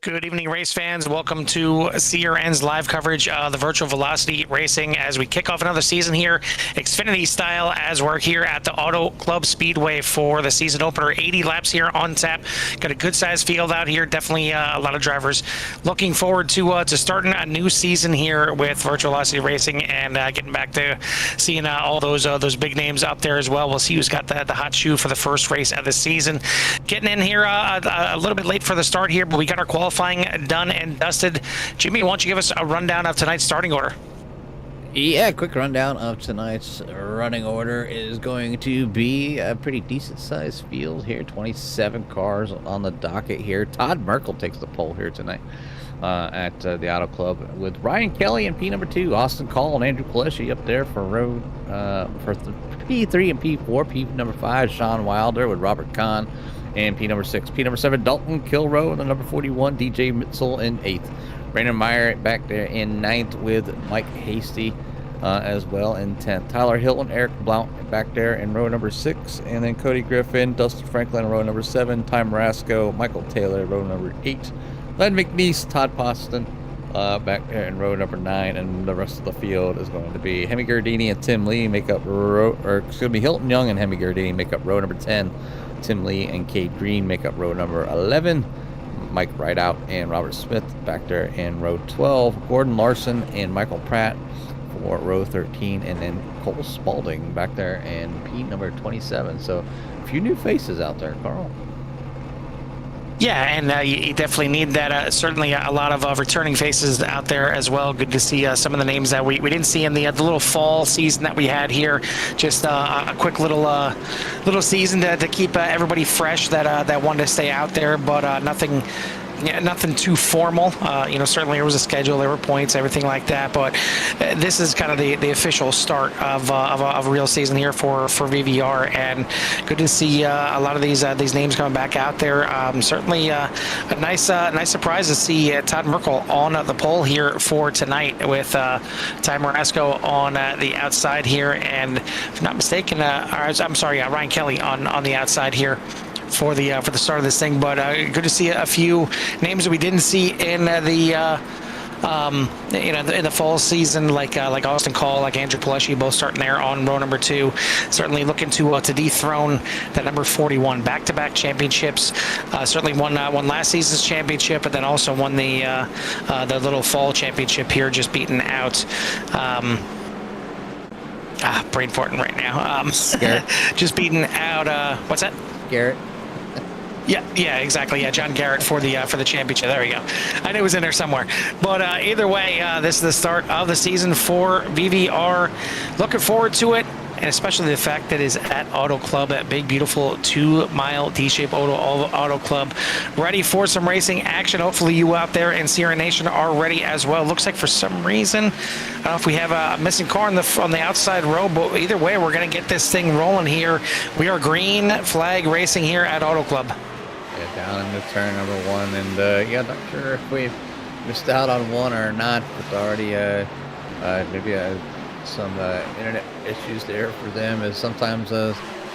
Good evening, race fans. Welcome to CRN's live coverage of the Virtual Velocity Racing as we kick off another season here, XFINITY style, as we're here at the Auto Club Speedway for the season opener. 80 laps here on tap. Got a good sized field out here. Definitely a lot of drivers looking forward to starting a new season here with Virtual Velocity Racing and getting back to seeing all those big names up there as well. We'll see who's got the hot shoe for the first race of the season. Getting in here a little bit late for the start here, but we got our qualifying done and dusted. Jimmy, why don't you give us a rundown of tonight's starting order? Yeah, quick rundown of tonight's running order is going to be a pretty decent sized field here. 27 cars on the docket here. Todd Merkel takes the pole here tonight at the Auto Club with Ryan Kelly in P number 2, Austin Call and Andrew Palesci up there for road for P3 and P4. P number 5, Sean Wilder with Robert Kahn and P number 6. P number 7, Dalton Kilroe, and the number 41, DJ Mitzel in 8th. Brandon Meyer back there in 9th with Mike Hasty as well in 10th. Tyler Hilton, Eric Blount back there in row number 6. And then Cody Griffin, Dustin Franklin in row number 7. Ty Marasco, Michael Taylor, row number 8. Len McNeese, Todd Poston back there in row number 9. And the rest of the field is going to be Hemi Gardini and Tim Lee make up Hilton Young and Hemi Gardini make up row number 10. Tim Lee and Cade Green make up row number 11. Mike Rideout and Robert Smith back there in row 12. Gordon Larson and Michael Pratt for row 13. And then Cole Spalding back there in P number 27. So a few new faces out there, Carl. Yeah, and you definitely need that. Certainly a lot of returning faces out there as well. Good to see some of the names that we didn't see in the little fall season that we had here. Just a quick little season to keep everybody fresh that wanted to stay out there, but nothing too formal. Certainly there was a schedule, there were points, everything like that. But this is kind of the official start of a real season here for VVR, and good to see a lot of these names coming back out there. Certainly a nice surprise to see Todd Merkel on the pole here for tonight with Ty Marasco on the outside here, and if I'm not mistaken, Ryan Kelly on the outside here for the start of this thing. But good to see a few names that we didn't see in the in the fall season, like Austin Call, like Andrew Palesci, both starting there on row number 2. Certainly looking to dethrone that number 41. Back-to-back championships. Certainly won last season's championship, but then also won the little fall championship here, just beating out. Brain farting right now. Just beating out. What's that? Garrett. Yeah, exactly. Yeah, John Garrett for the championship. There we go. I knew it was in there somewhere. But either way, this is the start of the season for VVR. Looking forward to it, and especially the fact that it's at Auto Club, that big, beautiful 2-mile D-shaped Auto Club, ready for some racing action. Hopefully you out there in Sierra Nation are ready as well. Looks like for some reason, I don't know if we have a missing car on the outside row, but either way, we're going to get this thing rolling here. We are green flag racing here at Auto Club. Down into turn number 1, and not sure if we've missed out on one or not, but already maybe some internet issues there for them, as sometimes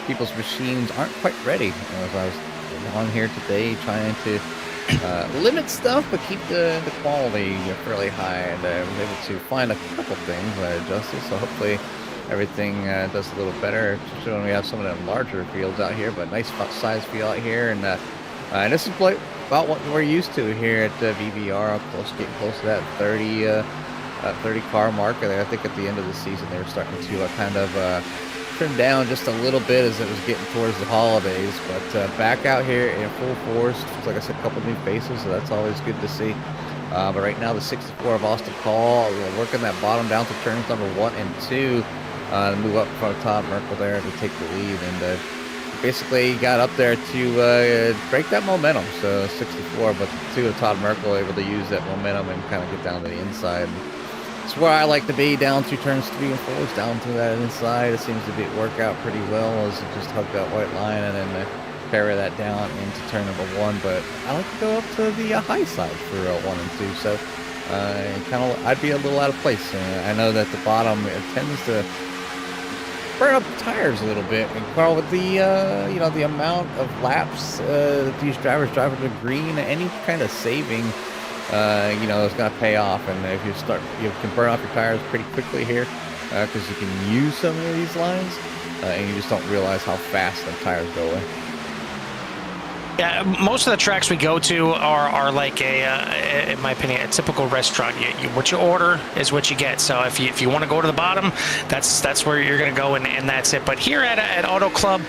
people's machines aren't quite ready. As I was on here today trying to limit stuff but keep the quality fairly high, and I was able to find a couple things I adjusted, so hopefully everything does a little better. Especially when we have some of the larger fields out here, but nice size field out here, and this is about what we're used to here at VVR. Getting close to that 30 car mark. I think at the end of the season they were starting to kind of trim down just a little bit as it was getting towards the holidays. But back out here in full force, like I said, a couple new faces, so that's always good to see. But right now the 64 of Austin Call working that bottom down to turns number 1 and 2 to move up in front of Todd Merkel there to take the lead, and basically got up there to break that momentum. So 64, but the 2 of Todd Merkel able to use that momentum and kind of get down to the inside. It's where I like to be, down through turns 3 and 4, down to that inside. It seems to work out pretty well as it just hug that white line and then carry that down into turn number 1. But I like to go up to the high side for 1 and 2. So I'd be a little out of place. I know that the bottom, it tends to burn up the tires a little bit. And Carl, with the you know, the amount of laps that these drivers drive to green, any kind of saving, you know, is going to pay off. And if you can burn off your tires pretty quickly here because you can use some of these lines, and you just don't realize how fast the tires go away. Yeah, most of the tracks we go to are like in my opinion, a typical restaurant. What you order is what you get. So if you want to go to the bottom, that's where you're going to go, and that's it. But here at Auto Club,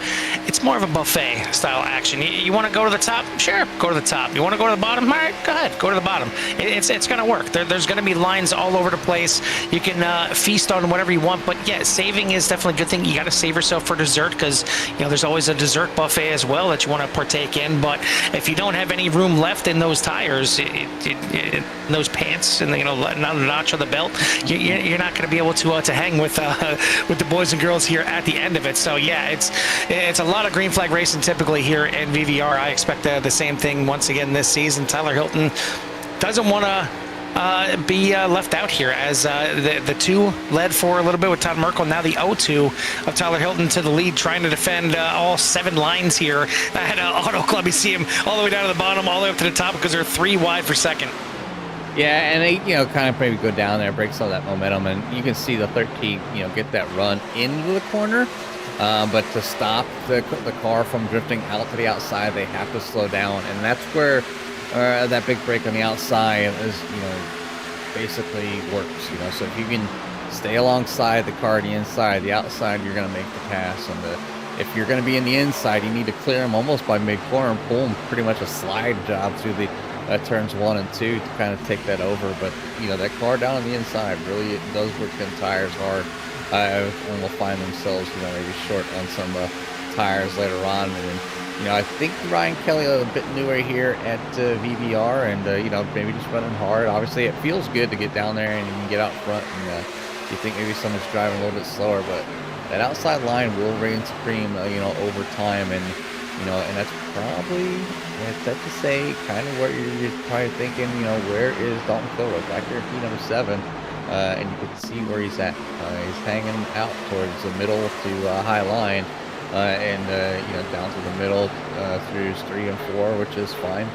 it's more of a buffet style action. You want to go to the top? Sure, go to the top. You want to go to the bottom? All right, go ahead, go to the bottom. It's going to work. There's going to be lines all over the place. You can feast on whatever you want, but yeah, saving is definitely a good thing. You got to save yourself for dessert because, you know, there's always a dessert buffet as well that you want to partake in. But if you don't have any room left in those tires, those pants, and, you know, not a notch on the belt, you're not going to be able to hang with the boys and girls here at the end of it. So yeah, it's a lot of green flag racing typically here in VVR. I expect the same thing once again this season. Tyler Hilton doesn't want to be left out here, as the 2 led for a little bit with Todd Merkel. Now the 0-2 of Tyler Hilton to the lead, trying to defend all 7 lines here at Auto Club. You see him all the way down to the bottom, all the way up to the top, because they're 3 wide for second. Yeah, and they, you know, kind of maybe go down there, break some of that momentum, and you can see the 13, you know, get that run into the corner. But to stop the car from drifting out to the outside, they have to slow down, and that's where that big break on the outside is, you know, basically works. You know, so if you can stay alongside the car on the inside, the outside, you're going to make the pass. And if you're going to be in the inside, you need to clear them almost by mid-corner and pull them pretty much a slide job through the turns 1 and 2 to kind of take that over. But, you know, that car down on the inside really, it does work them tires hard, and will find themselves, you know, maybe short on some tires later on. And you know, I think Ryan Kelly is a bit newer here at VVR, and you know, maybe just running hard. Obviously, it feels good to get down there and you can get out front, and you think maybe someone's driving a little bit slower, but that outside line will reign supreme, you know, over time. And you know, and that's probably, it's tough to say, kind of where you're probably thinking, you know, where is Dalton Cloro back here at number 7, and you can see where he's at. He's hanging out towards the middle to high line. And you know, down to the middle through 3 and 4, which is fine,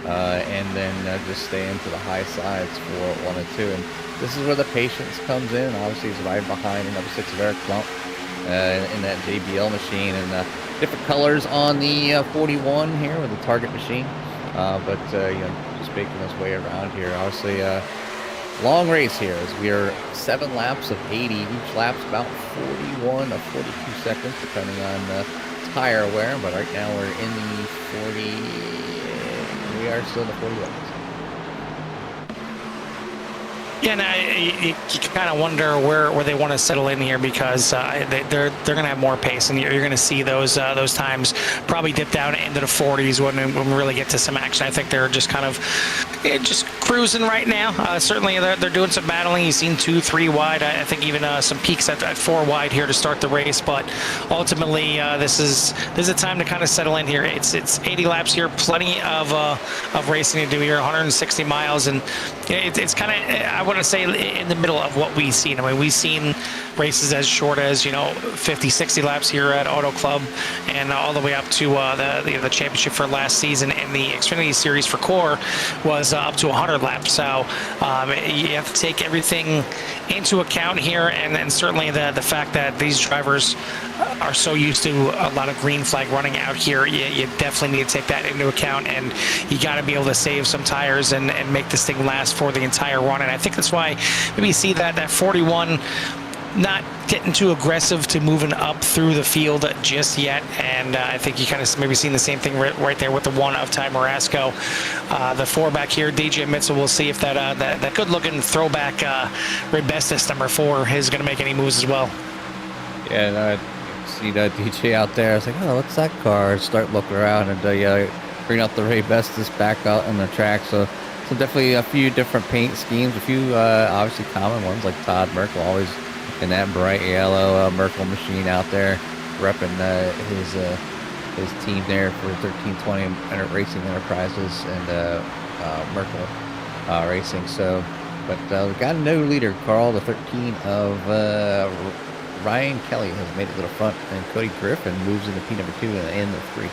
and then just stay into the high sides for 1 and 2. And this is where the patience comes in. Obviously, he's right behind number 6 of Eric Plump in that JBL machine, and different colors on the 41 here with the target machine, but you know, just making his way around here. Obviously, long race here, as we are 7 laps of 80. Each lap's about 41 to 42 seconds, depending on tire wear. But right now we're in the 40. We are still in the 40 laps. Yeah, now you kind of wonder where they want to settle in here, because they're going to have more pace, and you're going to see those times probably dip down into the 40s when we really get to some action. I think they're just kind of just cruising right now. Certainly they're doing some battling. You've seen 2, 3 wide. I think even some peaks at 4 wide here to start the race. But ultimately, this is a time to kind of settle in here. It's 80 laps here, plenty of racing to do here, 160 miles, and it's kind of, I want to say, in the middle of what we've seen. I mean, we've seen races as short as, you know, 50, 60 laps here at Auto Club, and all the way up to the championship for last season in the Xfinity Series for Core was up to 100 laps. So you have to take everything into account here, and certainly the fact that these drivers are so used to a lot of green flag running out here. You definitely need to take that into account, and you got to be able to save some tires and make this thing last for the entire run. And I think that's why maybe you see that 41 not getting too aggressive to moving up through the field just yet. And I think you kind of maybe seen the same thing right there with the 1 of Ty Marasco. The 4 back here, DJ Mitchell. We'll see if that good looking throwback Rebestis number 4 is going to make any moves as well. Yeah, and I see that DJ out there. I was like, oh, what's that car? Start looking around, and yeah, bring out the Rebestis back out on the track. So definitely a few different paint schemes, a few obviously common ones, like Todd Merkel, always in that bright yellow Merkel machine out there, repping his team there for 1320 Racing Enterprises and Merkel Racing. So, but we got a new leader, Carl, the 13 of Ryan Kelly has made it to the front, and Cody Griffin moves into P number 2 and end of 3.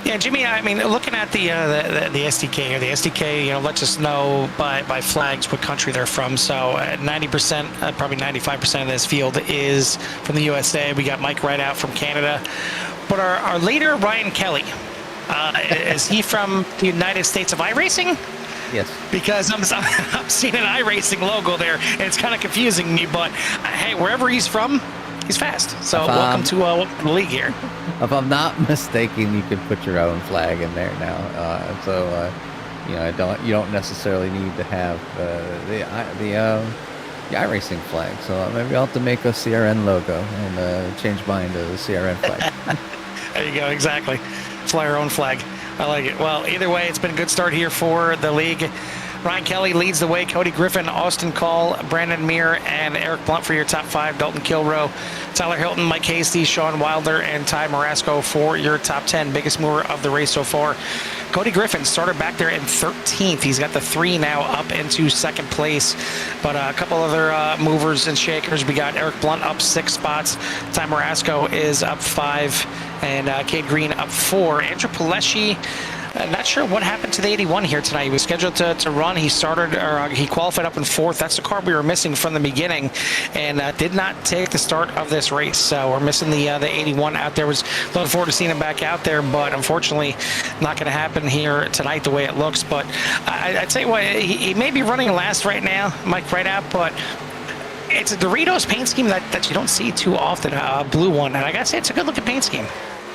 Yeah, Jimmy, I mean, looking at the SDK here, the SDK, lets us know by flags what country they're from. So 90%, probably 95% of this field is from the USA. We got Mike Rideout from Canada. But our leader, Ryan Kelly, is he from the United States of iRacing? Yes. Because I'm seeing an iRacing logo there, and it's kind of confusing me. But hey, wherever he's from, he's fast. So welcome to the league here. If I'm not mistaken, you can put your own flag in there now. You don't necessarily need to have the iRacing flag. So maybe I'll have to make a CRN logo and change mine to the CRN flag. There you go. Exactly. Fly our own flag. I like it. Well, either way, it's been a good start here for the league. Ryan Kelly leads the way. Cody Griffin, Austin Call, Brandon Meir, and Eric Blunt for your top 5. Dalton Kilroe, Tyler Hilton, Mike Hasty, Sean Wilder, and Ty Marasco for your top 10. Biggest mover of the race so far. Cody Griffin started back there in 13th. He's got the 3 now up into second place. But a couple other movers and shakers. We got Eric Blunt up 6 spots. Ty Marasco is up 5. And Cade Green up 4. Andrew Palesci, not sure what happened to the 81 here tonight. He was scheduled to run. He he qualified up in 4th. That's the car we were missing from the beginning, and did not take the start of this race. So we're missing the 81 out there. Was looking forward to seeing him back out there, but unfortunately, not going to happen here tonight the way it looks. But I'd say he may be running last right now, Mike Rideout, but it's a Doritos paint scheme that you don't see too often, a blue one, and I gotta say it's a good looking paint scheme.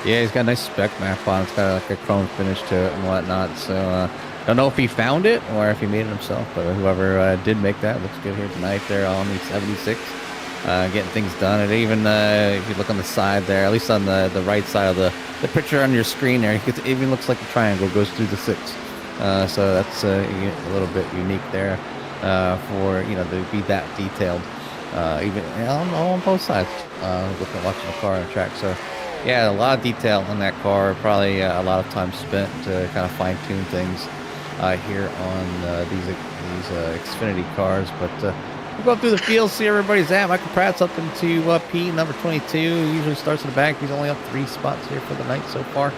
Yeah, he's got a nice spec map on. It's got like a chrome finish to it and whatnot. So don't know if he found it or if he made it himself, but whoever did make that looks good here tonight. There on the 76, getting things done. And even if you look on the side there, at least on the right side of the picture on your screen there, it even looks like the triangle goes through the 6. So that's a little bit unique there for to be that detailed. Even on both sides, watching the car on the track. So yeah, a lot of detail on that car. Probably a lot of time spent to kind of fine tune things here on these Xfinity cars. But we'll go through the field, see where everybody's at. Michael Pratt's up into P number 22. Usually starts in the back. He's only up 3 spots here for the night so far.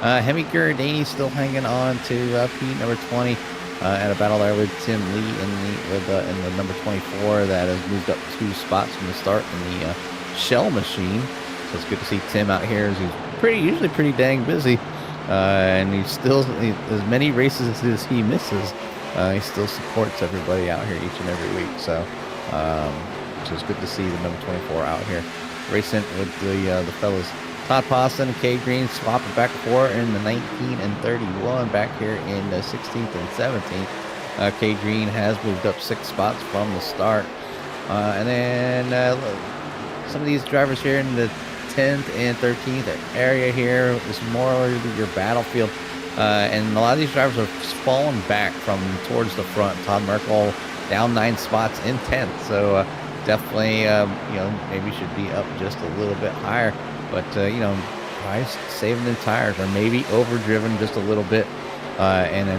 Hemi Giordani still hanging on to P number 20. At a battle there with Tim Lee in the number 24 that has moved up 2 spots from the start in the Shell machine. So it's good to see Tim out here as he's usually pretty dang busy, and as many races as he misses, he still supports everybody out here each and every week. So it's good to see the number 24 out here racing with the fellas. Todd Poston and Cade Green swapping back and forth in the 19 and 31 back here in the 16th and 17th. Cade Green has moved up 6 spots from the start. And then some of these drivers here in the 10th and 13th area here is more your battlefield. And a lot of these drivers are falling back from towards the front. Todd Merkel down 9 spots in 10th. So definitely, maybe should be up just a little bit higher. But, probably saving the tires or maybe overdriven just a little bit and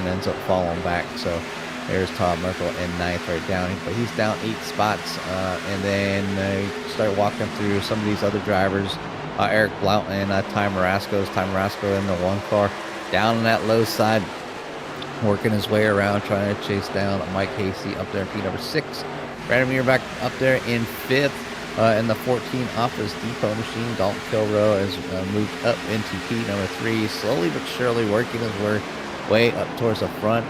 ends up falling back. So there's Todd Merkel in 9th right down. But he's down 8 spots. And then start walking through some of these other drivers. Eric Blount and Ty Marasco. Ty Marasco in the 1 car down on that low side, working his way around, trying to chase down Mike Hasty up there in P number 6. Brandon Meir back up there in 5th. In the 14 Office Depot machine, Dalton Kilroe has moved up into P number 3, slowly but surely working his way up towards the front.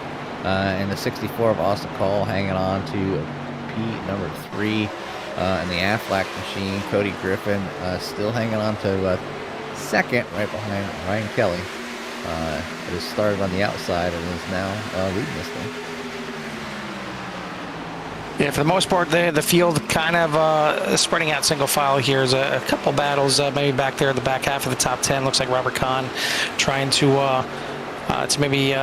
And the 64 of Austin Call hanging on to P number 3. In the Aflac machine, Cody Griffin still hanging on to 2nd, right behind Ryan Kelly. It has started on the outside and is now leading this thing. Yeah, for the most part, the field kind of spreading out single file here. There's a couple battles maybe back there at the back half of the top 10. Looks like Robert Kahn trying to maybe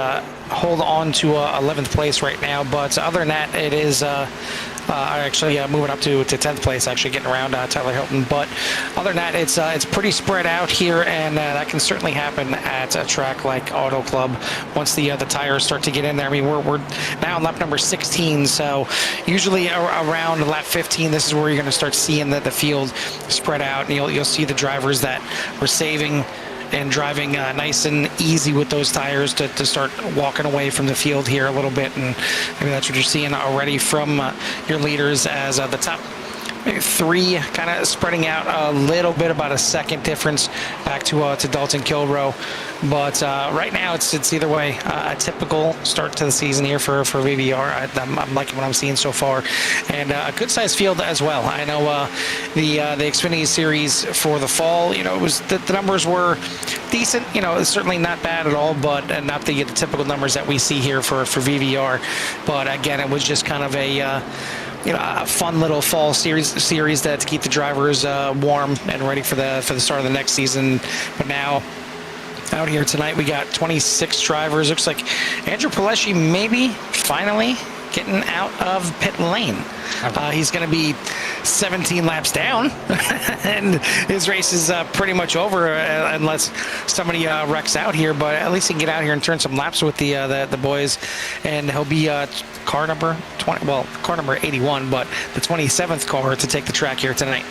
hold on to 11th place right now. But other than that, it is actually moving up to 10th place, actually getting around Tyler Hilton. But other than that, it's pretty spread out here, and that can certainly happen at a track like Auto Club once the tires start to get in there. I mean, we're now on lap number 16, so usually around lap 15, this is where you're going to start seeing the field spread out, and you'll see the drivers that were saving and driving nice and easy with those tires to start walking away from the field here a little bit. And maybe that's what you're seeing already from your leaders, as the top three kind of spreading out a little bit, about a second difference back to Dalton Kilrow. But right now it's either way a typical start to the season here for VVR. I'm liking what I'm seeing so far, and a good sized field as well. I know the Xfinity series for the fall, it was the numbers were decent. It's certainly not bad at all, but not the typical numbers that we see here for VVR. But again, it was just kind of a fun little fall series to keep the drivers warm and ready for the start of the next season. But now out here tonight, we got 26 drivers. Looks like Andrew Pileshi maybe finally getting out of pit lane. He's going to be 17 laps down, and his race is pretty much over unless somebody wrecks out here. But at least he can get out here and turn some laps with the boys, and he'll be car number 20. Well, car number 81, but the 27th car to take the track here tonight.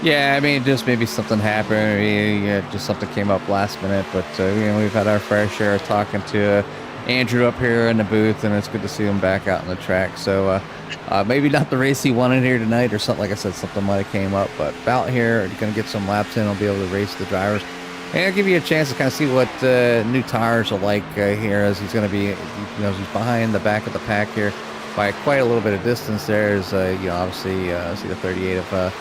Yeah, I mean, just maybe something happened. Just something came up last minute, but we've had our fair share of talking to Andrew up here in the booth, and it's good to see him back out on the track. So maybe not the race he wanted here tonight, or something. Like I said, something might have came up, but out here, going to get some laps in. I'll be able to race the drivers, and I'll give you a chance to kind of see what new tires are like here, as he's going to be, he's behind the back of the pack here by quite a little bit of distance. There's obviously see the 38 of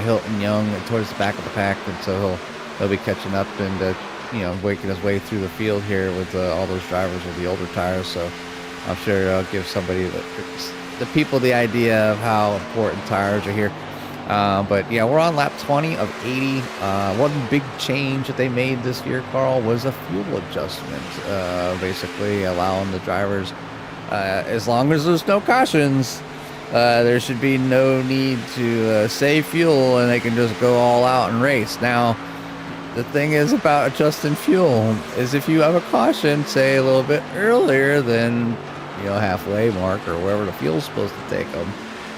Hilton Young towards the back of the pack, and so he'll be catching up and waking his way through the field here with all those drivers with the older tires. So I'm sure I'll give somebody the people the idea of how important tires are here. But yeah, we're on lap 20 of 80. One big change that they made this year, Carl, was a fuel adjustment, basically allowing the drivers, as long as there's no cautions, there should be no need to save fuel, and they can just go all out and race. Now, the thing is about adjusting fuel is if you have a caution, say a little bit earlier than halfway mark or wherever the fuel's supposed to take them,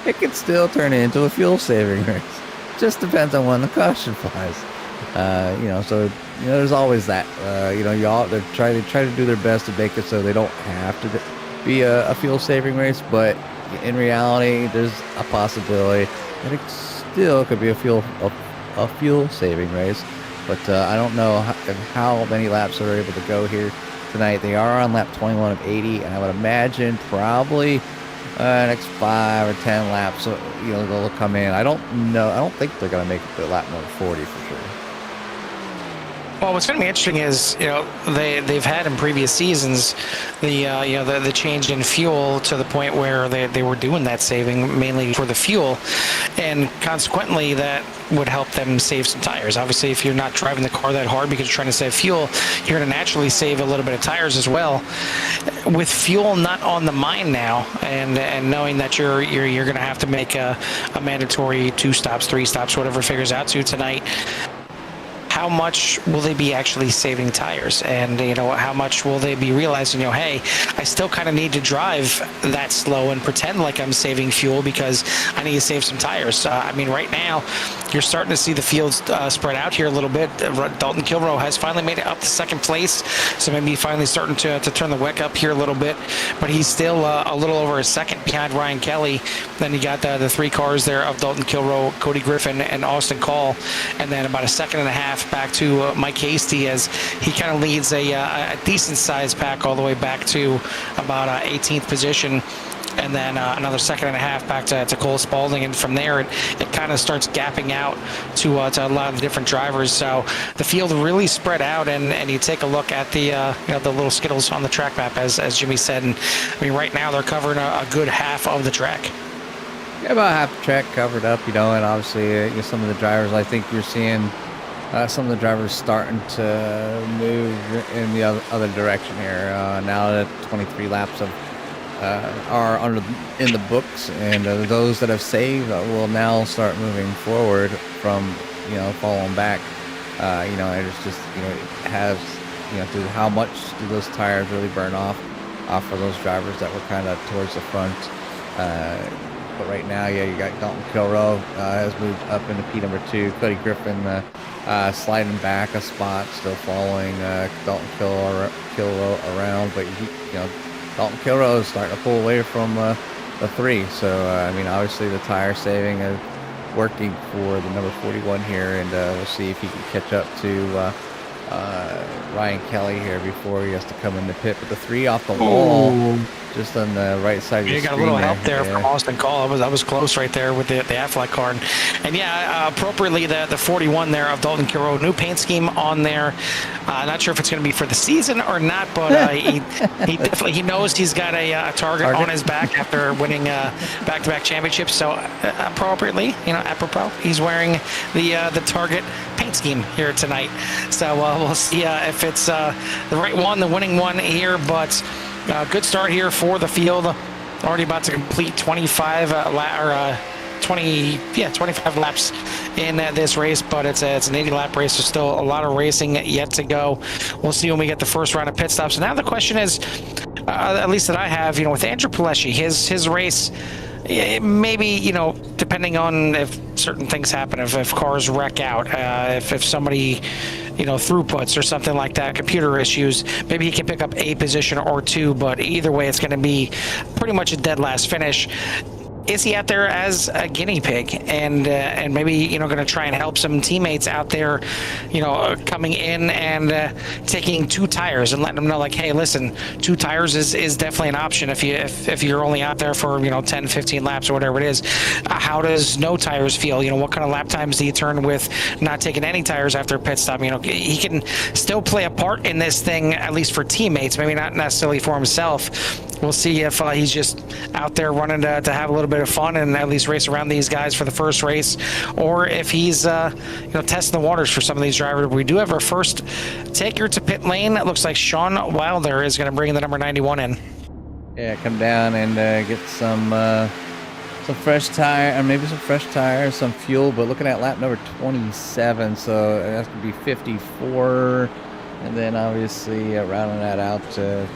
it can still turn into a fuel saving race. Just depends on when the caution flies. So there's always that. They're trying to do their best to make it so they don't have to be a fuel saving race, but in reality, there's a possibility that it still could be a fuel saving race. But I don't know how many laps they're able to go here tonight. They are on lap 21 of 80, and I would imagine probably next 5 or 10 laps, they'll come in. I don't think they're going to make it to lap number 40 for sure. Well, what's going to be interesting is, they've had in previous seasons the change in fuel to the point where they were doing that saving mainly for the fuel, and consequently that would help them save some tires. Obviously, if you're not driving the car that hard because you're trying to save fuel, you're going to naturally save a little bit of tires as well. With fuel not on the mind now, and knowing that you're going to have to make a mandatory 2 stops, 3 stops, whatever figures out to tonight, how much will they be actually saving tires? And, how much will they be realizing, hey, I still kind of need to drive that slow and pretend like I'm saving fuel because I need to save some tires. Right now, you're starting to see the fields spread out here a little bit. Dalton Kilrow has finally made it up to second place, so maybe finally starting to turn the wick up here a little bit, but he's still a little over a second behind Ryan Kelly. Then you got the 3 cars there of Dalton Kilrow, Cody Griffin, and Austin Call, and then about a second and a half back to Mike Hasty, as he kind of leads a decent sized pack all the way back to about 18th position, and then another second and a half back to Cole Spaulding, and from there it kind of starts gapping out to a lot of the different drivers. So the field really spread out, and you take a look at the the little skittles on the track map, as Jimmy said, and right now they're covering a good half of the track. Yeah, about half the track covered up, and obviously some of the drivers, I think you're seeing some of the drivers starting to move in the other direction here. Now that 23 laps of are in the books, and those that have saved will now start moving forward from falling back. It's just it has how much do those tires really burn off for those drivers that were kind of towards the front. But right now, you got Dalton Kilroe has moved up into P number 2. Cody Griffin sliding back a spot, still following Dalton Kilroe around, but Dalton Kilroe is starting to pull away from the 3. So I mean, obviously the tire saving is working for the number 41 here, and we'll see if he can catch up to Ryan Kelly here before he has to come in the pit. But the 3 off the wall, just on the right side of the screen. You got a little help there from Austin Call. I was close right there with the Affleck car. And yeah, appropriately, the 41 there of Dalton Kilroe, new paint scheme on there. Not sure if it's going to be for the season or not, but he definitely knows he's got a target on his back after winning back-to-back championships. So appropriately, apropos, he's wearing the Target paint scheme here tonight. So we'll see if it's the right one, the winning one here. But good start here for the field. Already about to complete 25 laps in this race, but it's an 80-lap race. There's still a lot of racing yet to go. We'll see when we get the first round of pit stops. So now the question is, at least that I have, with Andrew Pileshi, his race, maybe, depending on if certain things happen, if cars wreck out, if somebody, throughputs or something like that, computer issues, maybe he can pick up a position or 2, but either way, it's going to be pretty much a dead last finish. Is he out there as a guinea pig and maybe going to try and help some teammates out there, coming in and taking 2 tires and letting them know, like, hey, listen, 2 tires is definitely an option if you're only out there for 10, 15 laps or whatever it is. How does no tires feel? What kind of lap times do you turn with not taking any tires after a pit stop? He can still play a part in this thing, at least for teammates, maybe not necessarily for himself. We'll see if he's just out there running to have a little bit of fun and at least race around these guys for the first race, or if he's testing the waters for some of these drivers. We do have our first taker to pit lane. It looks like Sean Wilder is going to bring the number 91 in. Yeah, come down and get some fresh tire, or maybe some fresh tires, some fuel. But looking at lap number 27, so that's going to be 54. And then obviously rounding that out to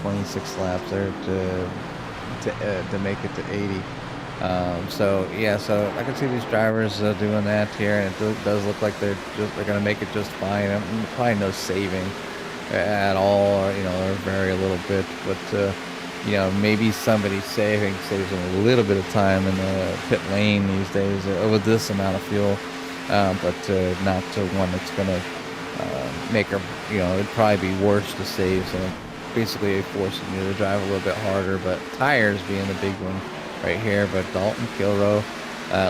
26 laps there to make it to 80. So I can see these drivers doing that here, and it does look like they're going to make it just fine. Probably no saving at all, or very little bit, but maybe somebody saves them a little bit of time in the pit lane these days with this amount of fuel, but not to one that's going to make her, it'd probably be worse to save. So basically forcing you to drive a little bit harder, but tires being the big one right here. But Dalton Kilroe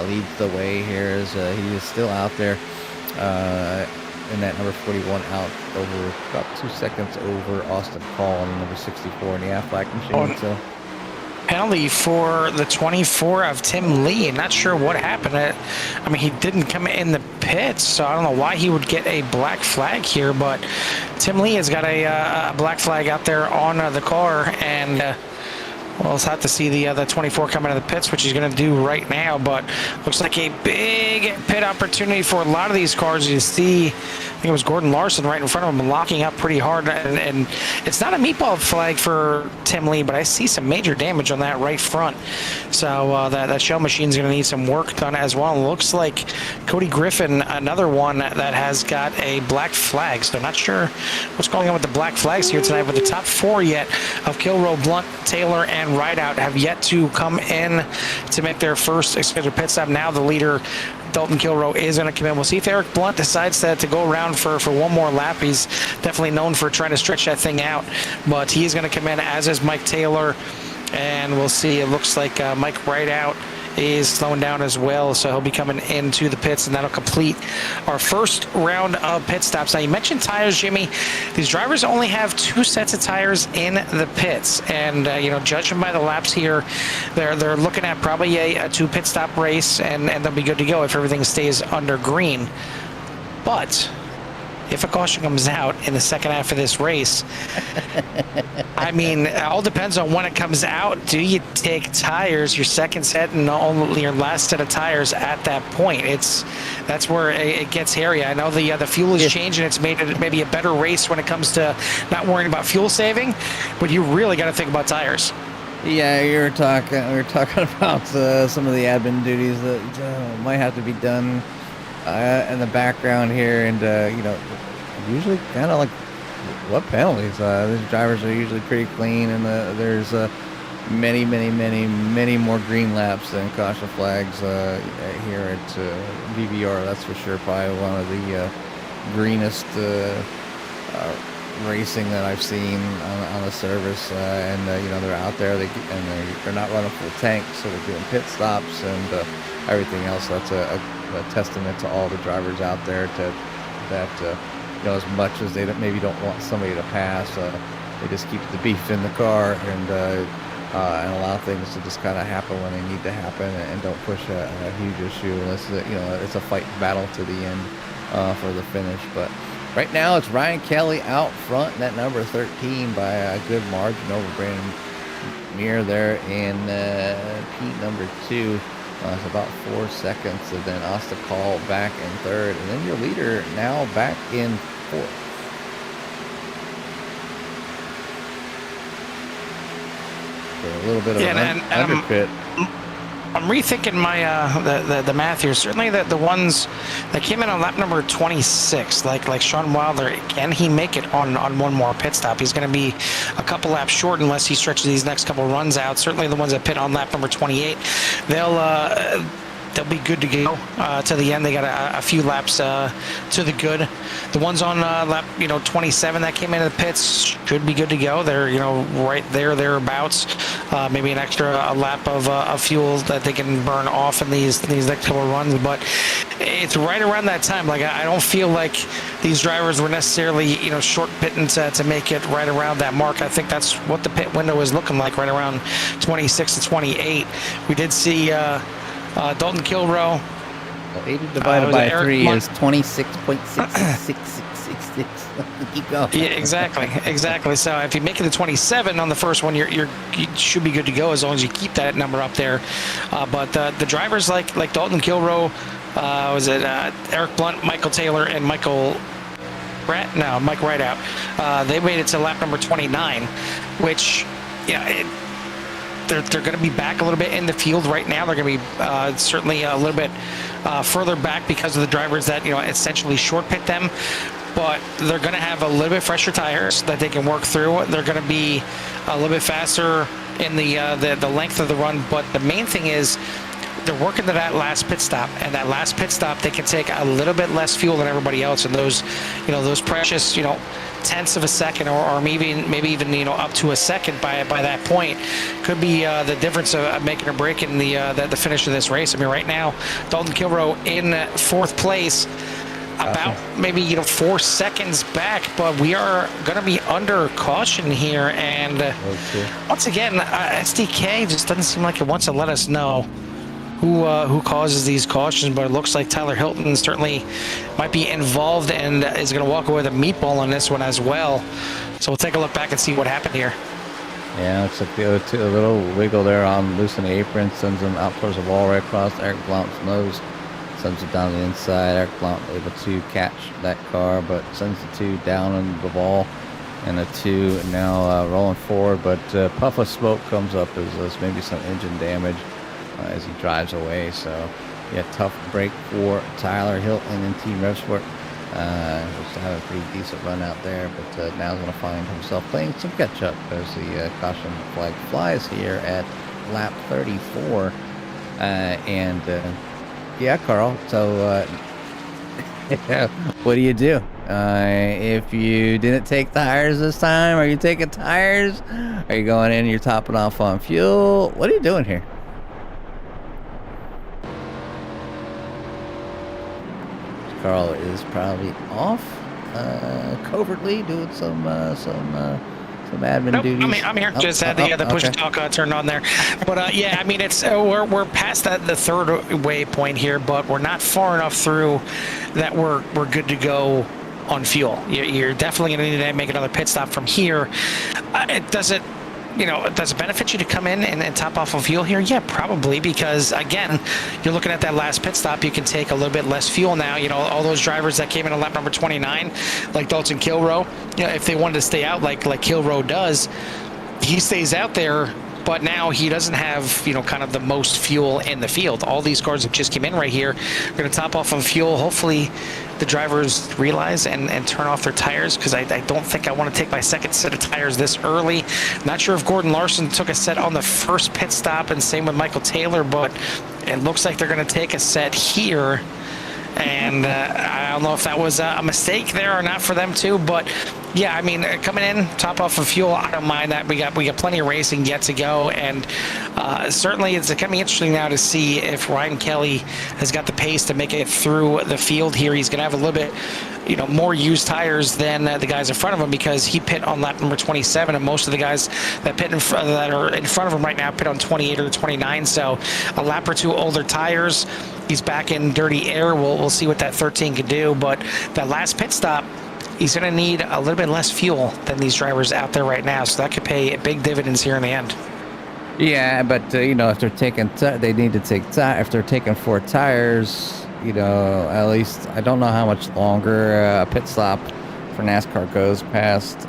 leads the way here as he is still out there in that number 41, out over about 2 seconds over Austin Call on number 64 in the Affleck machine. So penalty for the 24 of Tim Lee. Not sure what happened. He didn't come in the pits, so I don't know why he would get a black flag here, but Tim Lee has got a black flag out there on the car, and we'll have to see the 24 coming to the pits, which he's going to do right now. But looks like a big pit opportunity for a lot of these cars. You see, I think it was Gordon Larson right in front of him, locking up pretty hard. And it's not a meatball flag for Tim Lee, but I see some major damage on that right front. So that shell machine is going to need some work done as well. It looks like Cody Griffin, another one that has got a black flag. So not sure what's going on with the black flags here tonight, but the top 4 yet of Kilroe, Blunt, Taylor, and Rideout have yet to come in to make their first scheduled pit stop. Now the leader, Dalton Kilroe, is going to come in. We'll see if Eric Blunt decides to go around for one more lap. He's definitely known for trying to stretch that thing out, but he's going to come in, as is Mike Taylor, and we'll see. It looks like Mike Rideout is slowing down as well, so he'll be coming into the pits, and that'll complete our first round of pit stops. Now, you mentioned tires, Jimmy. These drivers only have 2 sets of tires in the pits, and judging by the laps here, they're looking at probably a 2 pit stop race, and they'll be good to go if everything stays under green. But if a caution comes out in the second half of this race, I I mean, it all depends on when it comes out. Do you take tires, your second set and only your last set of tires at that point? That's where it gets hairy. I know the fuel is changing. It's made it maybe a better race when it comes to not worrying about fuel saving, but you really got to think about tires. Yeah, we were talking about some of the admin duties that might have to be done in the background here, and usually kind of like what penalties. These drivers are usually pretty clean, and there's many more green laps than caution flags here at VVR. That's for sure. Probably one of the greenest racing that I've seen on the service, and they're out there. They're not running full tanks, so they're doing pit stops and everything else. That's a testament to all the drivers out there that as much as they maybe don't want somebody to pass, they just keep the beef in the car and allow things to just kind of happen when they need to happen, and don't push a huge issue unless it's a fight battle to the end for the finish. But right now it's Ryan Kelly out front, that number 13 by a good margin over Brandon Muir there in Pete number 2. It's about 4 seconds, and then Asta Call back in third, and then your leader now back in fourth. So a little bit of an underpit. I'm rethinking my the math here. Certainly the ones that came in on lap number 26, like Sean Wilder, can he make it on one more pit stop? He's going to be a couple laps short unless he stretches these next couple runs out. Certainly the ones that pit on lap number 28, they'll be good to go to the end. They got a few laps to the good. The ones on lap 27 that came into the pits should be good to go. They're right thereabouts. Maybe an extra lap of fuel that they can burn off in these next couple of runs. But it's right around that time. Like I don't feel like these drivers were necessarily short pitting to make it right around that mark. I think that's what the pit window is looking like, right around 26 to 28. We did see Dalton Kilrow. 80 divided by 3 is 26.666666. Keep going. Yeah, exactly. So if you make it to 27 on the first one, you should be good to go as long as you keep that number up there. But the drivers like Dalton Kilrow, was it Eric Blunt, Michael Taylor, and Mike Rideout. They made it to lap number 29, which they're going to be back a little bit in the field right now. They're going to be certainly a little bit further back because of the drivers that essentially short pit them. But they're going to have a little bit fresher tires that they can work through. They're going to be a little bit faster in the length of the run. But the main thing is they're working to that last pit stop, and that last pit stop they can take a little bit less fuel than everybody else, and those precious tenths of a second or maybe even up to a second by that point could be the difference of making or breaking the finish of this race. I mean, right now Dalton Kilrow in fourth place, about maybe 4 seconds back, but we are going to be under caution here, and once again SDK just doesn't seem like it wants to let us know who causes these cautions, but it looks like Tyler Hilton certainly might be involved and is going to walk away with a meatball on this one as well. So we'll take a look back and see what happened here. Yeah, it's like a little wiggle there on loosening the apron, sends them out towards the wall right across Eric Blount's nose, sends it down the inside. Eric Blount able to catch that car, but sends the 2 down on the ball, and the 2 now rolling forward, but puff of smoke comes up as maybe some engine damage as he drives away. So yeah, tough break for Tyler Hilton and Team Revsport. Was having a pretty decent run out there, but now he's going to find himself playing some catch up as the caution flag flies here at lap 34. Yeah, Carl, so what do you do if you didn't take tires this time? Are you taking tires? Are you going in and you're topping off on fuel? What are you doing here? Carl is probably off, covertly doing some admin duties. I'm here. Just had the push talk turned on there, but yeah, I mean it's we're past the third way point here, but we're not far enough through that we're good to go on fuel. You're definitely going to need to make another pit stop from here. Does it benefit you to come in and top off on fuel here? Yeah, probably, because again, you're looking at that last pit stop. You can take a little bit less fuel now. All those drivers that came in on lap number 29, like Dalton Kilroe, if they wanted to stay out like Kilroe does, he stays out there. But now he doesn't have, kind of the most fuel in the field. All these cars that just came in right here are going to top off on fuel. Hopefully the drivers realize and turn off their tires, because I don't think I want to take my second set of tires this early. Not sure if Gordon Larson took a set on the first pit stop, and same with Michael Taylor, but it looks like they're going to take a set here. And I don't know if that was a mistake there or not for them too, but yeah, I mean, coming in top off of fuel, I don't mind that. We got plenty of racing yet to go, and certainly it's going to be interesting now to see if Ryan Kelly has got the pace to make it through the field here. He's going to have a little bit more used tires than the guys in front of him, because he pit on lap number 27, and most of the guys that that are in front of him right now pit on 28 or 29. So a lap or two older tires. He's back in dirty air. We'll see what that 13 can do, but that last pit stop, he's going to need a little bit less fuel than these drivers out there right now, so that could pay big dividends here in the end. Yeah, but if they're taking, they need to take if they're taking 4 tires. At least I don't know how much longer a pit stop for NASCAR goes past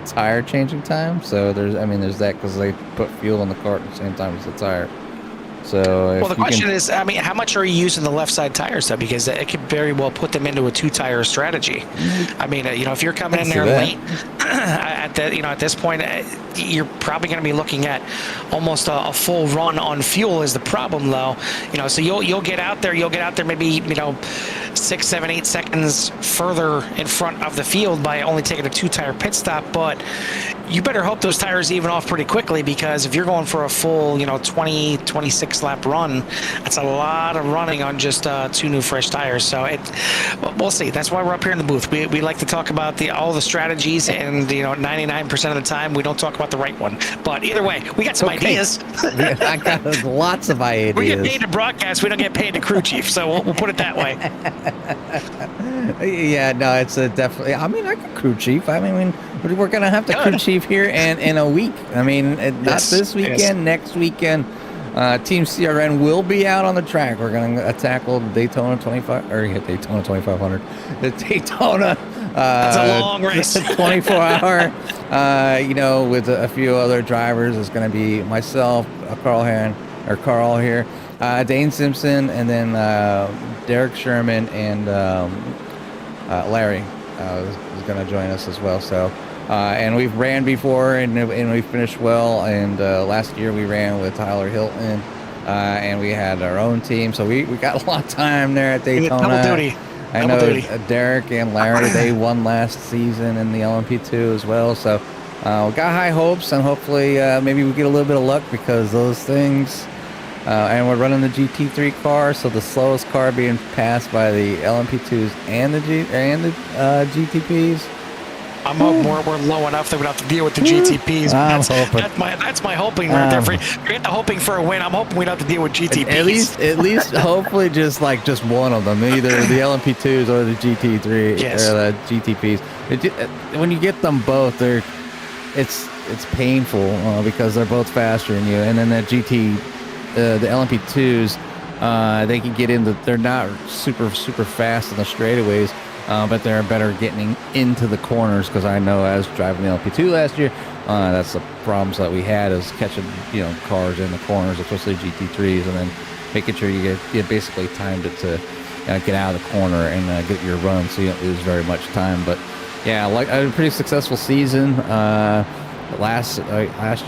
tire changing time. So there's that, because they put fuel in the car at the same time as the tire. So the question is, how much are you using the left side tires though? Because it could very well put them into a 2-tire strategy. If you're coming in there late at this point, you're probably going to be looking at almost a full run on fuel is the problem though. So you'll get out there maybe 6, 7, 8 seconds further in front of the field by only taking a 2-tire pit stop, but you better hope those tires even off pretty quickly, because if you're going for a full 20, 26 lap run, that's a lot of running on just 2 new fresh tires. So we'll see. That's why we're up here in the booth. We like to talk about all the strategies, and 99% of the time we don't talk about the right one. But either way, we got some ideas. I got lots of ideas. We get paid to broadcast. We don't get paid to crew chief. So we'll put it that way. Yeah, no, it's definitely. I can crew chief. We're gonna have to crew chief here in a week. Not this weekend. Next weekend, Team CRN will be out on the track. We're gonna tackle the Daytona 2500, the Daytona. That's a long race. 24-hour. With a few other drivers. It's gonna be myself, Carl here, Dane Simpson, and then Derek Sherman and Larry is going to join us as well. So, and we've ran before, and we finished well. And last year we ran with Tyler Hilton, and we had our own team. So we got a lot of time there at Daytona. Double duty. I know Derek and Larry, they won last season in the LMP2 as well. So we got high hopes, and hopefully maybe we get a little bit of luck, because those things. And we're running the GT3 car, so the slowest car being passed by the LMP2s and the GTPs. I'm hoping we're low enough that we don't have to deal with the GTPs. That's my hoping right there. Forget the hoping for a win. I'm hoping we don't have to deal with GTPs. At least, hopefully, just one of them, either the LMP2s or the GT3 or the GTPs. When you get them both, it's painful because they're both faster than you, and then the LMP2s, they can get into. They're not super fast in the straightaways, but they're better getting into the corners, because I know as driving the LMP2 last year, that's the problems that we had, is catching cars in the corners, especially GT3s, and then making sure you basically timed it to get out of the corner and get your run, so you don't lose very much time. But yeah, a pretty successful season. Last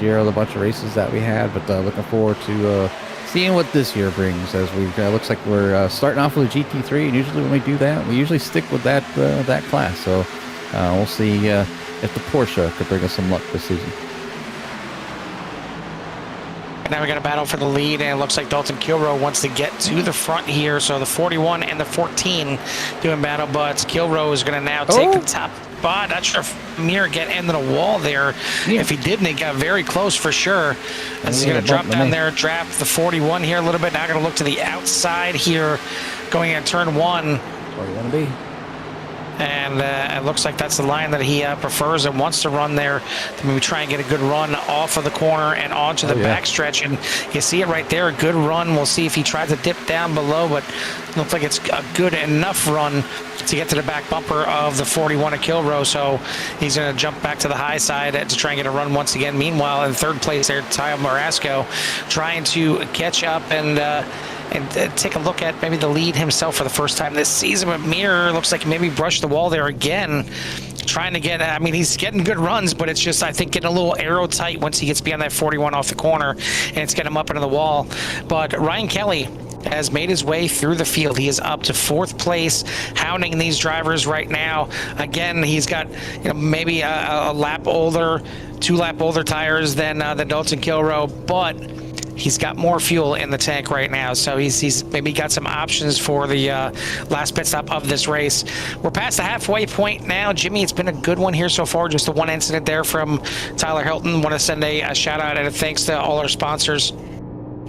year, a bunch of races that we had, but looking forward to seeing what this year brings. As we looks like we're starting off with a GT3, and usually when we do that, we usually stick with that class. So we'll see if the Porsche could bring us some luck this season. And now we got a battle for the lead, and it looks like Dalton Kilroe wants to get to the front here. So the 41 and the 14 doing battle, but Kilroe is going to now take the top spot. Not sure if Mir get into the wall there. Yeah. If he didn't, he got very close for sure. He's going to drop down there, draft the 41 here a little bit. Now going to look to the outside here, going at turn 1. Where you want to be? And it looks like that's the line that he prefers and wants to run there to maybe try and get a good run off of the corner and onto the backstretch. And you see it right there, a good run. We'll see if he tries to dip down below, but it looks like it's a good enough run to get to the back bumper of the 41 at Kilroe. So he's going to jump back to the high side to try and get a run once again. Meanwhile, in third place there, Ty Marasco trying to catch up and take a look at maybe the lead himself for the first time this season. But Mir looks like maybe brushed the wall there again, trying to get, I mean, he's getting good runs, but it's just, I think, getting a little arrow tight once he gets beyond that 41 off the corner, and it's getting him up into the wall. But Ryan Kelly has made his way through the field. He is up to fourth place, hounding these drivers right now. Again, he's got, you know, maybe a lap older, 2 lap older tires than Dalton Kilroe, but he's got more fuel in the tank right now, so he's maybe got some options for the last pit stop of this race. We're past the halfway point now. Jimmy, it's been a good one here so far. Just the one incident there from Tyler Hilton. Want to send a shout out and a thanks to all our sponsors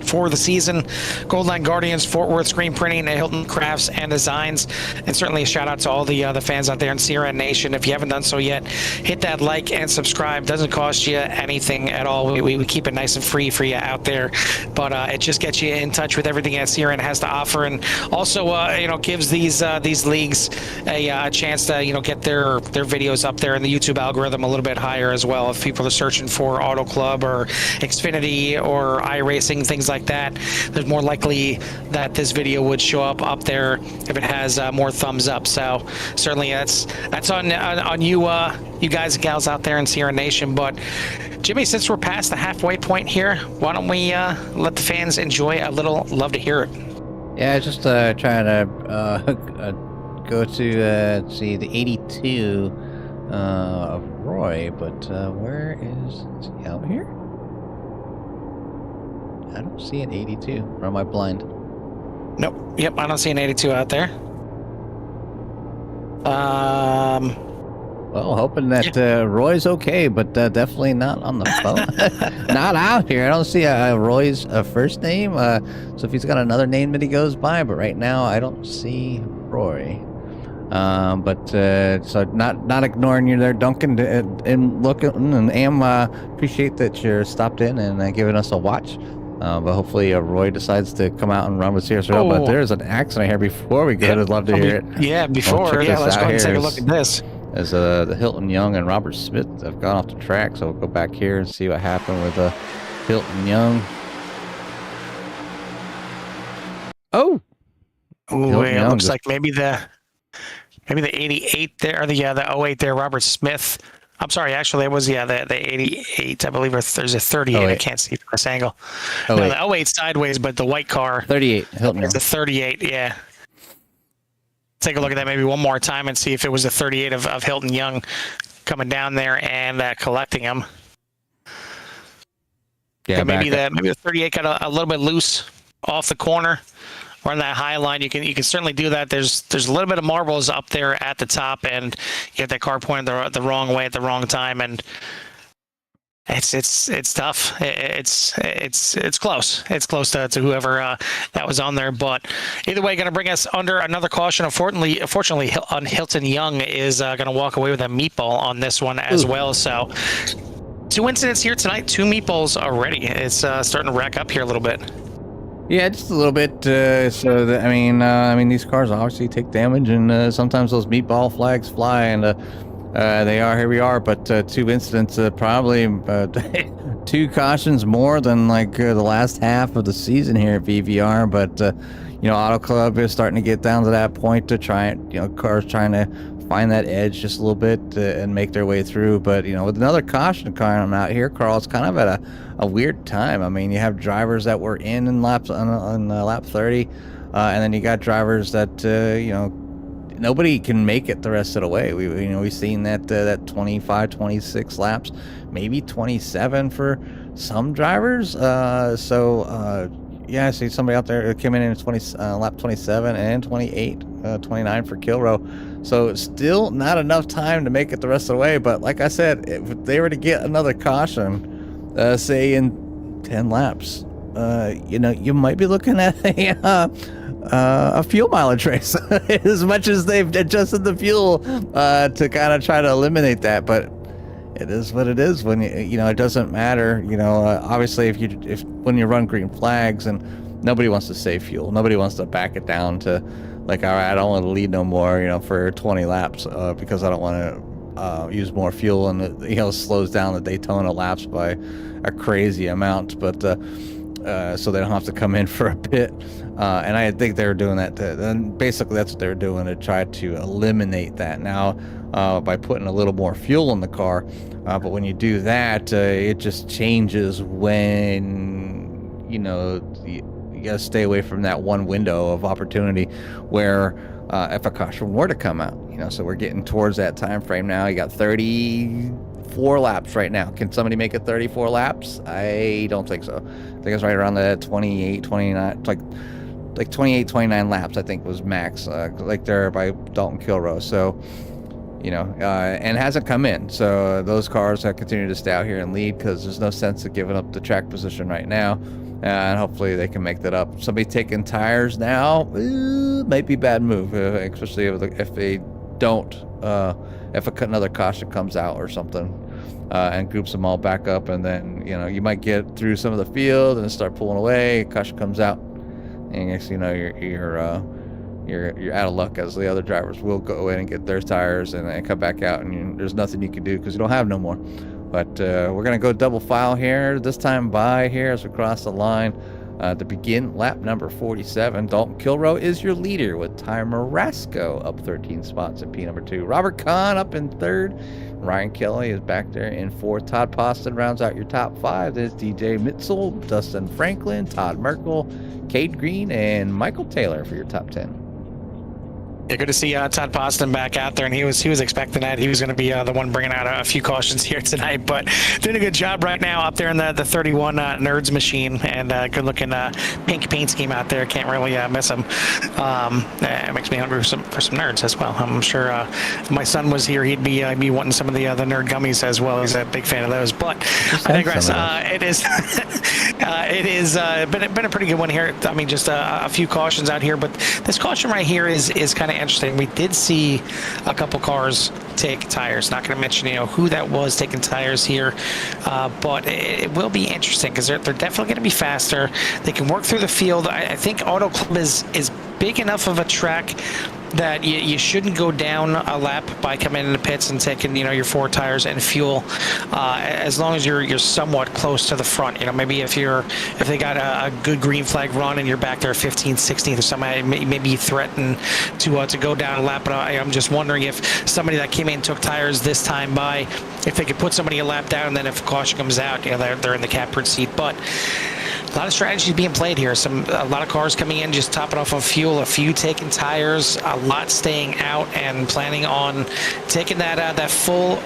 for the season: Goldline Guardians, Fort Worth Screen Printing, Hilton Crafts and Designs, and certainly a shout out to all the fans out there in CRN Nation. If you haven't done so yet, hit that like and subscribe. Doesn't cost you anything at all. We keep it nice and free for you out there, but it just gets you in touch with everything that CRN has to offer, and also you know, gives these leagues a chance to, you know, get their videos up there in the YouTube algorithm a little bit higher as well. If people are searching for Auto Club or Xfinity or iRacing, things like that, there's more likely that this video would show up there if it has more thumbs up. So certainly that's on you you guys and gals out there in Sierra Nation. But Jimmy, since we're past the halfway point here, why don't we let the fans enjoy a little Love to Hear It? Yeah, just trying to go to see the 82 of Roy, but where is he out here? I don't see an 82. Or am I blind? Nope. Yep, I don't see an 82 out there. Well, hoping that Roy's okay, but definitely not on the phone. Not out here. I don't see Roy's first name. So if he's got another name that he goes by, but right now I don't see Roy. So not ignoring you there, Duncan, and looking, and appreciate that you're stopped in and giving us a watch. But hopefully Roy decides to come out and run with CSRL. Oh. But there's an accident here before we go. I'd love to hear it. Yeah, before. Yeah, let's go ahead and take a look at this. As the Hilton Young and Robert Smith have gone off the track, so we'll go back here and see what happened with Hilton Young. Oh, it looks like maybe the 88 there, or the 08 there, Robert Smith. I'm sorry, actually, it was, the 88, I believe, or there's a 38. I can't see from this angle. No, the 08 sideways, but the white car. 38, Hilton. It's a 38, yeah. Take a look at that maybe one more time and see if it was the 38 of Hilton Young coming down there and collecting him. Yeah, maybe the 38 got a little bit loose off the corner. Or on that high line, you can certainly do that. There's a little bit of marbles up there at the top, and you get that car pointed the wrong way at the wrong time, and it's tough. It's close. It's close to whoever that was on there. But either way, going to bring us under another caution. Unfortunately, on Hilton Young is going to walk away with a meatball on this one as well. So 2 incidents here tonight, 2 meatballs already. It's starting to rack up here a little bit. Yeah, just a little bit. I mean, these cars obviously take damage, and sometimes those meatball flags fly, and here we are. But 2 incidents, probably 2 cautions more than like the last half of the season here at VVR. But Auto Club is starting to get down to that point to try, cars trying to find that edge just a little bit and make their way through. But with another caution coming out here, Carl, it's kind of at a weird time. I mean, you have drivers that were in laps on lap 30, and then you got drivers that nobody can make it the rest of the way. We've seen that 25, 26 laps, maybe 27 for some drivers. Yeah, I see somebody out there came in lap 27 and 28, 29 for Kilroe. So still not enough time to make it the rest of the way. But like I said, if they were to get another caution, say in 10 laps, you might be looking at a fuel mileage race as much as they've adjusted the fuel to kind of try to eliminate that. But it is what it is. When it doesn't matter. Obviously, if when you run green flags and nobody wants to save fuel, nobody wants to back it down to like, all right, I don't want to lead no more, for 20 laps because I don't want to use more fuel, and it slows down the Daytona laps by a crazy amount. But so they don't have to come in for a pit. And I think they're doing that. And basically, that's what they're doing to try to eliminate that now by putting a little more fuel in the car. But when you do that, it just changes when, you got to stay away from that one window of opportunity where if a caution were to come out, so we're getting towards that time frame now. You got 34 laps right now. Can somebody make it 34 laps? I don't think so. I think it's right around the 28, 29, like 28, 29 laps, I think was max, like there by Dalton Kilroe. So, and it hasn't come in. So those cars have continued to stay out here and lead because there's no sense of giving up the track position right now. And hopefully they can make that up. Somebody taking tires now might be a bad move, especially if they don't, if another caution comes out or something and groups them all back up. And then, you might get through some of the field and start pulling away. Caution comes out. And next thing you know, you're out of luck, as the other drivers will go in and get their tires and come back out, and there's nothing you can do because you don't have no more. But we're gonna go double file here this time by here as we cross the line to begin lap number 47. Dalton Kilroe is your leader with Ty Marasco up 13 spots in P number 2. Robert Kahn up in 3rd. Ryan Kelly is back there in 4th. Todd Poston rounds out your top 5. There's DJ Mitzel, Dustin Franklin, Todd Merkel, Cade Green, and Michael Taylor for your top 10. Yeah, good to see Todd Poston back out there, and he was expecting that. He was going to be the one bringing out a few cautions here tonight, but doing a good job right now up there in the 31 Nerds machine, and good looking pink paint scheme out there. Can't really miss him. It makes me hungry for some nerds as well. I'm sure if my son was here, he'd be wanting some of the nerd gummies as well. He's a big fan of those. But I digress. It is been a pretty good one here. I mean, just a few cautions out here, but this caution right here is kind of interesting. We did see a couple cars take tires. Not going to mention who that was taking tires here, but it will be interesting because they're definitely going to be faster. They can work through the field. I think Auto Club is big enough of a track that you shouldn't go down a lap by coming into the pits and taking your 4 tires and fuel, as long as you're somewhat close to the front. Maybe if they got a good green flag run and you're back there 15th, 16th or something, maybe you threaten to go down a lap. But I'm just wondering if somebody that came in and took tires this time by, if they could put somebody a lap down, and then if caution comes out, they're in the catbird seat. But a lot of strategies being played here. A lot of cars coming in just topping off on fuel, a few taking tires, a lot staying out and planning on taking that full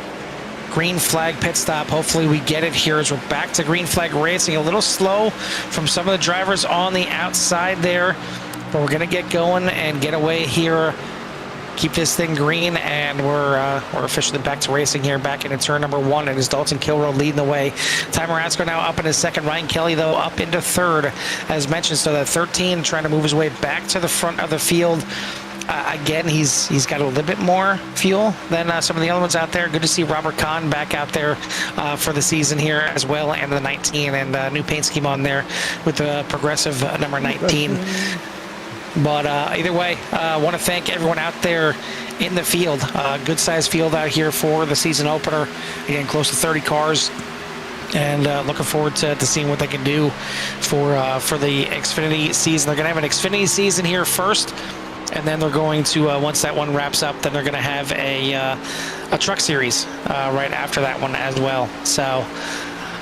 green flag pit stop. Hopefully we get it here as we're back to green flag racing. A little slow from some of the drivers on the outside there, but we're gonna get going and get away here. Keep this thing green, and we're officially back to racing here, back into turn number 1, and it's Dalton Kilroe leading the way. Ty Marasco now up in his 2nd. Ryan Kelly, though, up into 3rd, as mentioned. So that 13 trying to move his way back to the front of the field. Again, he's got a little bit more fuel than some of the other ones out there. Good to see Robert Kahn back out there for the season here as well, and the 19, and new paint scheme on there with the progressive number 19. But either way, I want to thank everyone out there in the field. Good sized field out here for the season opener. Again, close to 30 cars. And looking forward to seeing what they can do for the Xfinity season. They're going to have an Xfinity season here first, and then they're going to, once that one wraps up, then they're going to have a truck series right after that one as well. So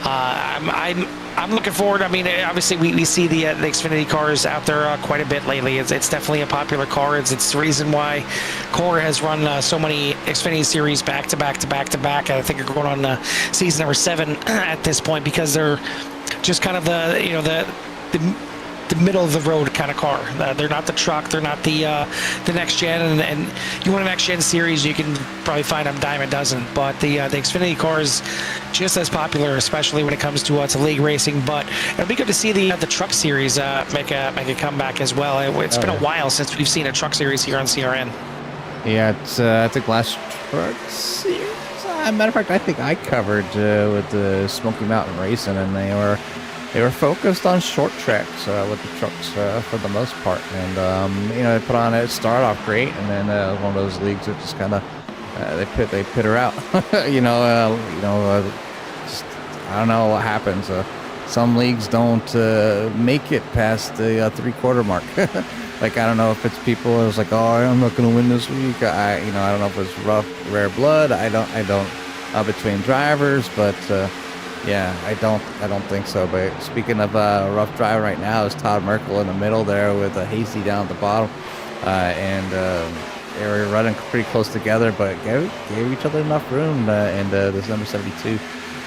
I'm looking forward. I mean, obviously we see the Xfinity cars out there quite a bit lately. It's definitely a popular car. It's the reason why Core has run so many Xfinity series back to back to back to back. I think they're going on season number 7 at this point, because they're just kind of the the middle of the road kind of car. They're not the truck. They're not the next gen. And you want a next gen series, you can probably find them dime a dozen. But the Xfinity car is just as popular, especially when it comes to league racing. But it'll be good to see the truck series make a comeback as well. It's been a while since we've seen a truck series here on CRN. Yeah, it's I think last truck series. Matter of fact, I think I covered with the Smoky Mountain Racing, and they were focused on short tracks with the trucks for the most part. And they put on it started off great, and then one of those leagues that just kind of they pit her out. Just, I don't know what happens. Some leagues don't make it past the 3/4 mark. Like, I don't know if it's people who's like, oh, I'm not going to win this week. I don't know if it's rough, rare blood. I don't between drivers, but yeah, I don't think so. But speaking of rough drive right now, is Todd Merkel in the middle there with Hasty down at the bottom, and they were running pretty close together, but gave each other enough room, and this number 72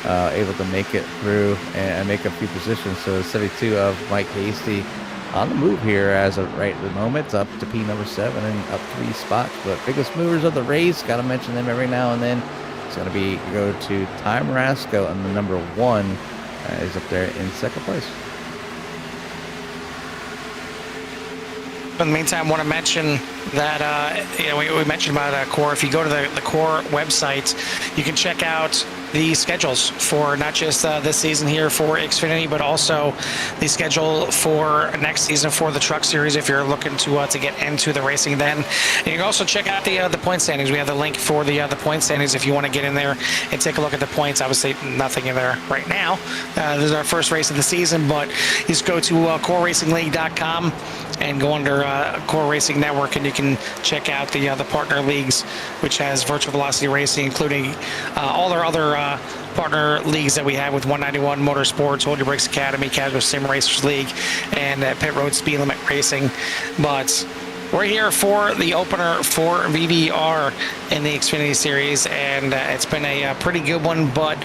able to make it through and make a few positions. So 72 of Mike Hasty on the move here as of right at the moment, up to P number 7 and up 3 spots. But biggest movers of the race, got to mention them every now and then. It's going to go to Ty Marasco, and the number 1 is up there in 2nd place. In the meantime, I want to mention that we mentioned about Core. If you go to the Core website, you can check out the schedules for not just this season here for Xfinity, but also the schedule for next season for the Truck Series if you're looking to get into the racing then. And you can also check out the point standings. We have the link for the point standings if you want to get in there and take a look at the points. Obviously, nothing in there right now. This is our first race of the season, but you just go to CoreRacingLeague.com and go under Core Racing Network, and you can check out the partner leagues, which has Virtual Velocity Racing, including all our other partner leagues that we have with 191 Motorsports, Hold Your Brakes Academy, Casual Sim Racers League, and Pit Road Speed Limit Racing. But we're here for the opener for VVR in the Xfinity Series, and it's been a pretty good one, but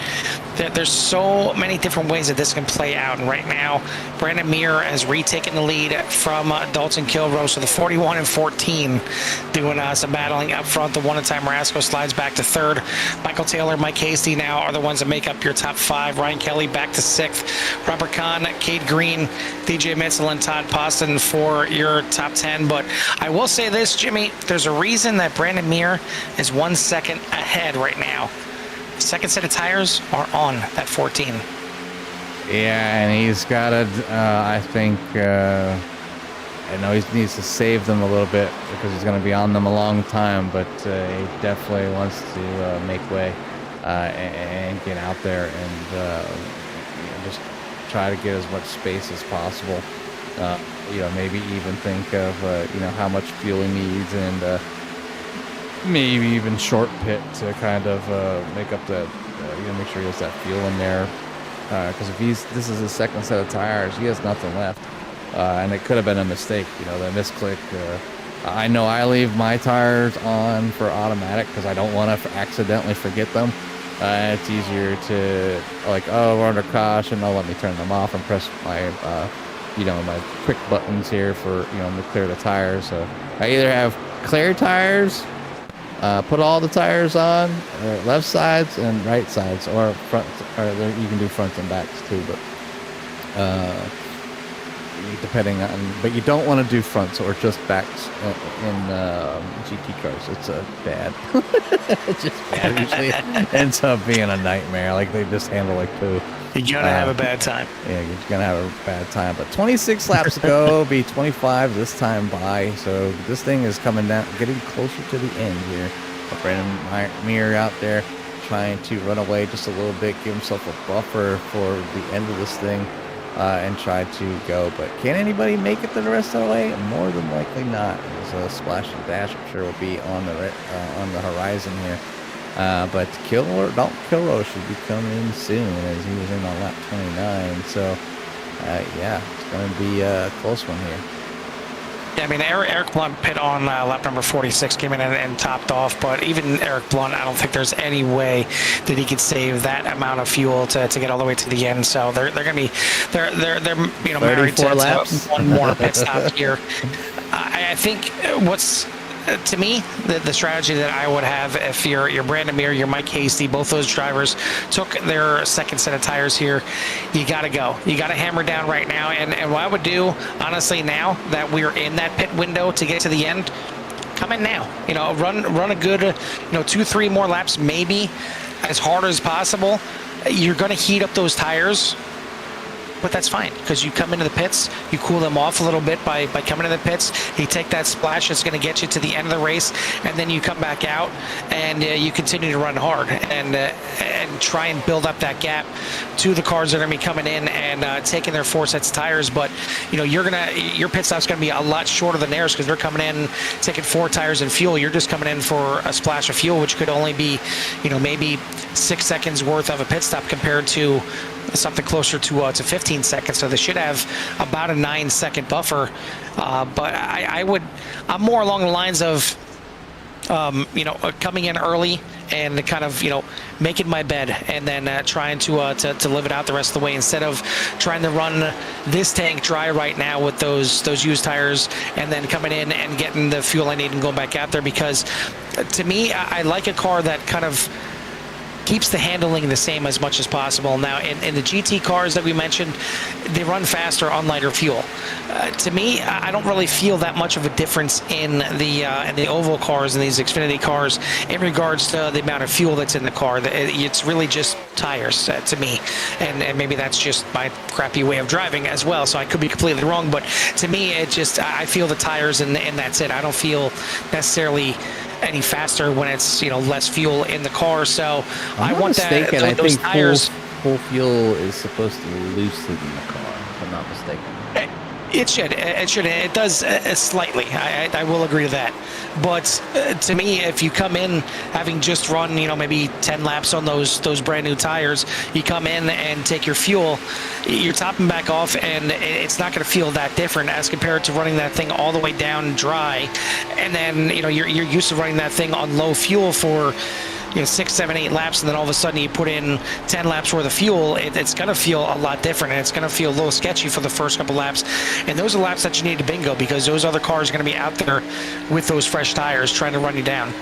there's so many different ways that this can play out. And right now, Brandon Muir has retaken the lead from Dalton Kilrose with the 41 and 14, doing some battling up front. The one time Marasco slides back to 3rd. Michael Taylor, Mike Hasty now are the ones that make up your top 5. Ryan Kelly back to 6th. Robert Kahn, Cade Green, DJ Mitchell, and Todd Poston for your top 10. But I will say this, Jimmy, there's a reason that Brandon Muir is 1 second ahead right now. Second set of tires are on that 14. Yeah, and he's got to, I think, I know he needs to save them a little bit because he's going to be on them a long time, but he definitely wants to make way and get out there and just try to get as much space as possible. Maybe even think of, how much fuel he needs, and maybe even short pit to kind of make up that, make sure he has that fuel in there. Because if this is his second set of tires, he has nothing left. And it could have been a mistake, that misclick. I know I leave my tires on for automatic because I don't want to accidentally forget them. It's easier to, we're under caution. Oh, let me turn them off and press my, my quick buttons here for, to clear the tires. So I either have clear tires, put all the tires on, left sides and right sides, or front, or you can do fronts and backs too, but depending on, but you don't want to do fronts or just backs in GT cars. It's bad. It's just bad. Usually ends up being a nightmare. Like, they just handle like poo. You're gonna have a bad time. Yeah, you're gonna have a bad time. But 26 laps to go, be 25 this time by. So this thing is coming down, getting closer to the end here. But Brandon Muir out there trying to run away just a little bit, give himself a buffer for the end of this thing, and try to go. But can anybody make it the rest of the way? More than likely not. There's a splash and dash, I'm sure, will be on the horizon here. But Dalton Kilrose should be coming soon, as he was in on lap 29. So, yeah, it's going to be a close one here. Yeah, I mean, Eric Blunt pit on lap number 46, came in and topped off, but even Eric Blunt, I don't think there's any way that he could save that amount of fuel to get all the way to the end. So they're going to be they're married to one more pit stop here. I think what's to me, the strategy that I would have if you're Brandon Mir, you're Mike Hasty, both those drivers took their second set of tires here, you got to go. You got to hammer down right now. And what I would do, honestly, now that we're in that pit window to get to the end, come in now. Run a good, 2-3 more laps, maybe as hard as possible. You're going to heat up those tires. But that's fine, because you come into the pits, you cool them off a little bit by coming to the pits. You take that splash that's going to get you to the end of the race, and then you come back out and you continue to run hard and try and build up that gap to the cars that are going to be coming in and taking their 4 sets of tires. But your pit stop's going to be a lot shorter than theirs, because they're coming in taking 4 tires and fuel. You're just coming in for a splash of fuel, which could only be maybe 6 seconds worth of a pit stop compared to something closer to 15 seconds. So they should have about a 9-second buffer. But I'm more along the lines of, coming in early and kind of, making my bed and then trying to live it out the rest of the way, instead of trying to run this tank dry right now with those used tires and then coming in and getting the fuel I need and going back out there. Because to me, I like a car that kind of keeps the handling the same as much as possible. Now, in the GT cars that we mentioned, they run faster on lighter fuel. To me, I don't really feel that much of a difference in the oval cars and these Xfinity cars in regards to the amount of fuel that's in the car. It's really just tires to me, and maybe that's just my crappy way of driving as well. So I could be completely wrong, but to me, I feel the tires and that's it. I don't feel necessarily any faster when it's less fuel in the car. So I want that. I those think tires. full fuel is supposed to loosen the car, if I'm not mistaken. It should. It does slightly. I will agree to that. But to me, if you come in having just run, maybe 10 laps on those brand new tires, you come in and take your fuel, you're topping back off, and it's not going to feel that different as compared to running that thing all the way down dry, and then you're used to running that thing on low fuel for 6, 7, 8 laps, and then all of a sudden you put in 10 laps worth of fuel. It's going to feel a lot different, and it's going to feel a little sketchy for the first couple laps. And those are laps that you need to bingo, because those other cars are going to be out there with those fresh tires trying to run you down.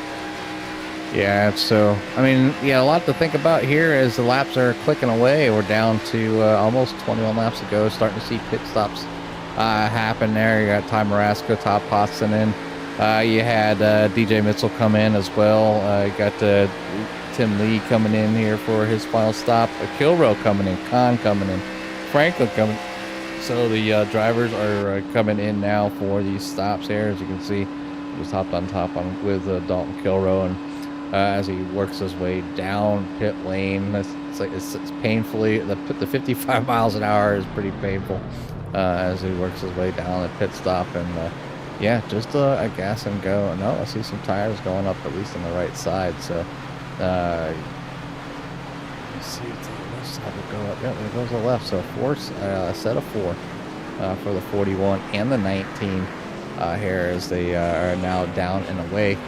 Yeah, so, a lot to think about here as the laps are clicking away. We're down to almost 21 laps to go, starting to see pit stops happen there. You got Ty Marasco, Todd Potson in. You had DJ Mitchell come in as well. You got Tim Lee coming in here for his final stop. Kilroe coming in. Khan coming in. Franklin coming. So the drivers are coming in now for these stops here. As you can see, just hopped on top with Dalton Kilroe, and as he works his way down pit lane, it's painfully, the 55 miles an hour is pretty painful as he works his way down the pit stop. And yeah, just a gas and go. No, I see some tires going up, at least on the right side. So, let's see if the left side will go up. Yeah, there goes the left. So, a set of 4 for the 41 and the 19 here, as they are now down and away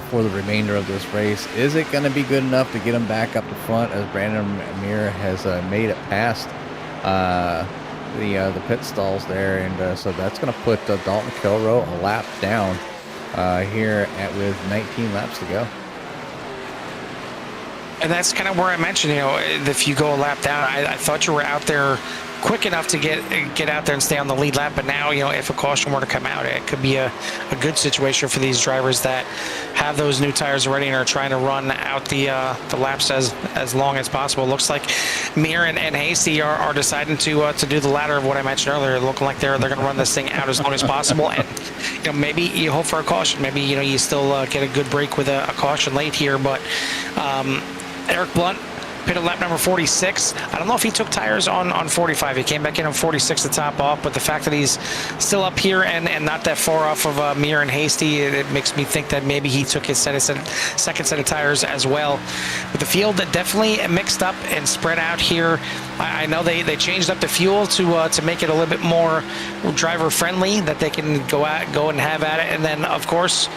for the remainder of this race. Is it going to be good enough to get them back up the front, as Brandon Mir has made it past the pit stalls there, and so that's going to put Dalton Kilroe a lap down here with 19 laps to go. And that's kind of where I mentioned, if you go a lap down, I thought you were out there quick enough to get out there and stay on the lead lap. But now, if a caution were to come out, it could be a good situation for these drivers that have those new tires ready and are trying to run out the laps as long as possible. It looks like Mir and Hasty are deciding to do the latter of what I mentioned earlier, looking like they're going to run this thing out as long as possible. And maybe you hope for a caution. Maybe you still get a good break with a caution late here. But Eric Blunt pit at lap number 46. I don't know if he took tires on 45. He came back in on 46 to top off, but the fact that he's still up here and not that far off of Mir and Hasty, it makes me think that maybe he took his second set of tires as well. But the field definitely mixed up and spread out here. I know they changed up the fuel to make it a little bit more driver friendly, that they can go and have at it. And then of course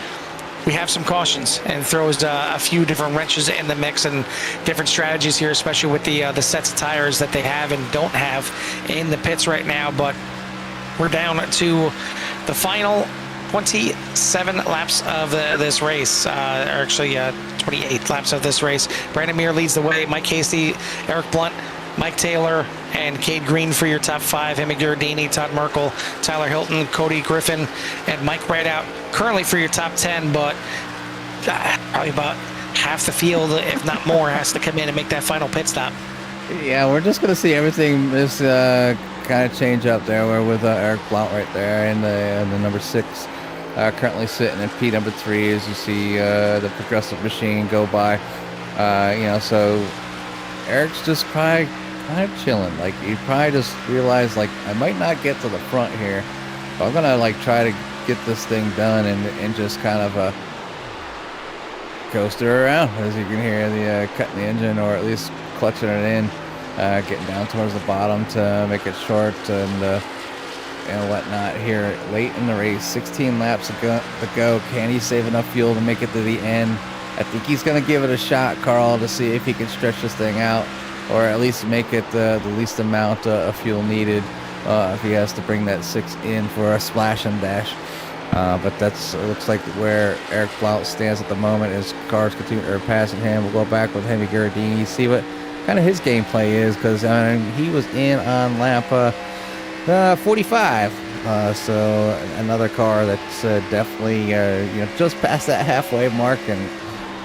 we have some cautions and throws a few different wrenches in the mix and different strategies here, especially with the sets of tires that they have and don't have in the pits right now. But we're down to the final 27 laps of this race, or actually 28 laps of this race. Brandon Mir leads the way. Mike Hasty, Eric Blunt, Mike Taylor, and Cade Green for your top 5. Hemi Giardini, Todd Merkel, Tyler Hilton, Cody Griffin, and Mike Rideout currently for your top 10, but probably about half the field, if not more, has to come in and make that final pit stop. Yeah, we're just going to see everything is kind of change up there. We're with Eric Blount right there in the number 6. Currently sitting in P number 3 as you see the progressive machine go by. So Eric's just probably kind of chilling. Like, he probably just realized, like, I might not get to the front here, but I'm gonna like try to get this thing done and just kind of coast it around, as you can hear the cutting the engine, or at least clutching it in, getting down towards the bottom to make it short and whatnot here late in the race. 16 laps to go. Can he save enough fuel to make it to the end? I think he's going to give it a shot, Carl, to see if he can stretch this thing out, or at least make it the least amount of fuel needed if he has to bring that 6 in for a splash and dash. But that's looks like where Eric Blount stands at the moment as cars continue passing him. We'll go back with Hemi Giardini, see what kind of his gameplay is, because he was in on lap 45. So another car that's definitely just past that halfway mark, and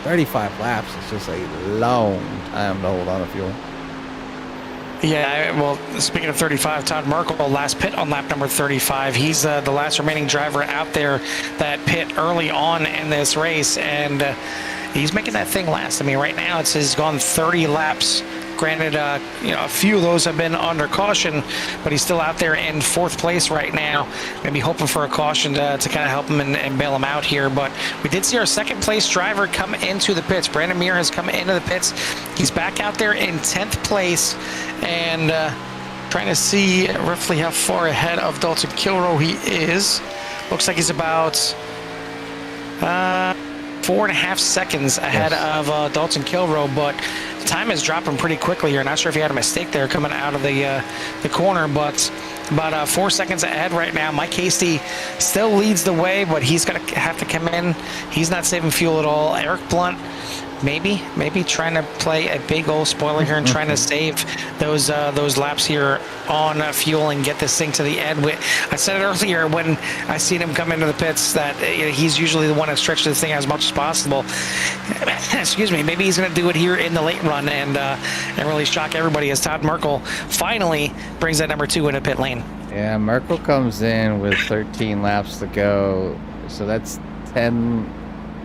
35 laps is just a long time to hold on to fuel. Yeah, well, speaking of 35, Todd Merkel, last pit on lap number 35. He's the last remaining driver out there that pit early on in this race, and he's making that thing last. I mean, right now he's gone 30 laps. Granted, a few of those have been under caution, but he's still out there in 4th place right now. Maybe hoping for a caution to kind of help him and bail him out here. But we did see our 2nd place driver come into the pits. Brandon Mir has come into the pits. He's back out there in 10th place, and trying to see roughly how far ahead of Dalton Kilrow he is. Looks like he's about 4.5 seconds ahead of Dalton Kilrow, but time is dropping pretty quickly here. Not sure if he had a mistake there coming out of the corner, but about 4 seconds ahead right now. Mike Hasty still leads the way, but he's going to have to come in. He's not saving fuel at all. Eric Blunt, maybe trying to play a big old spoiler here and trying to save those laps here on fuel and get this thing to the end. I said it earlier when I seen him come into the pits that he's usually the one that stretches this thing as much as possible. Excuse me. Maybe he's going to do it here in the late run and really shock everybody as Todd Merkel finally brings that number 2 into pit lane. Yeah, Merkel comes in with 13 laps to go, so that's 10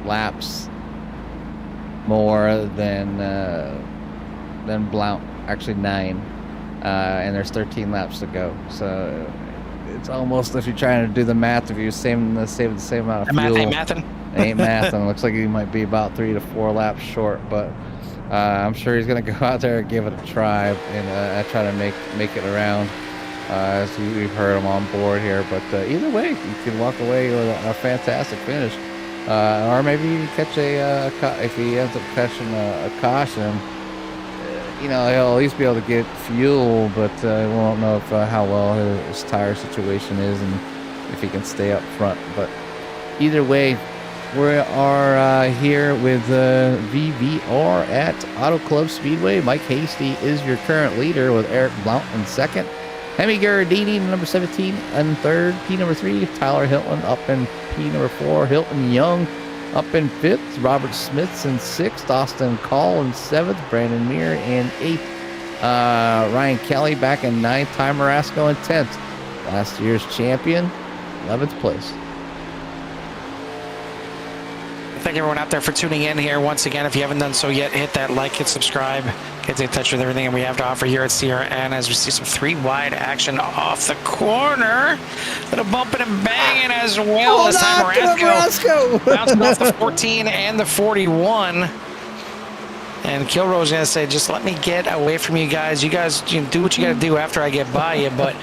laps more than Blount, actually 9, and there's 13 laps to go. So it's almost, if you're trying to do the math, if you're saving the same amount of fuel, ain't mathing. Ain't mathing. Looks like he might be about 3 to 4 laps short, but I'm sure he's going to go out there and give it a try and try to make it around. As we've heard him on board here, but either way, you can walk away with a fantastic finish. Or maybe you catch if he ends up catching a caution, he'll at least be able to get fuel, but we won't know how well his tire situation is and if he can stay up front. But either way, we are here with VVR at Auto Club Speedway. Mike Hasty is your current leader with Eric Blount in 2nd. Hemi Giardini, number 17, in 3rd. P number 3, Tyler Hilton up in P number 4. Hilton Young up in 5th. Robert Smith's in 6th. Austin Call in 7th. Brandon Mir in 8th. Ryan Kelly back in 9th. Ty Marasco in 10th. Last year's champion, 11th place. Thank everyone out there for tuning in here. Once again, if you haven't done so yet, hit that like, hit subscribe, get in touch with everything that we have to offer here at CRN as we see some 3-wide action off the corner. Little bumping and banging as well. This time Marasco bouncing off the 14 and the 41. And Kilroy's going to say, just let me get away from you guys. You guys do what you got to do after I get by you. But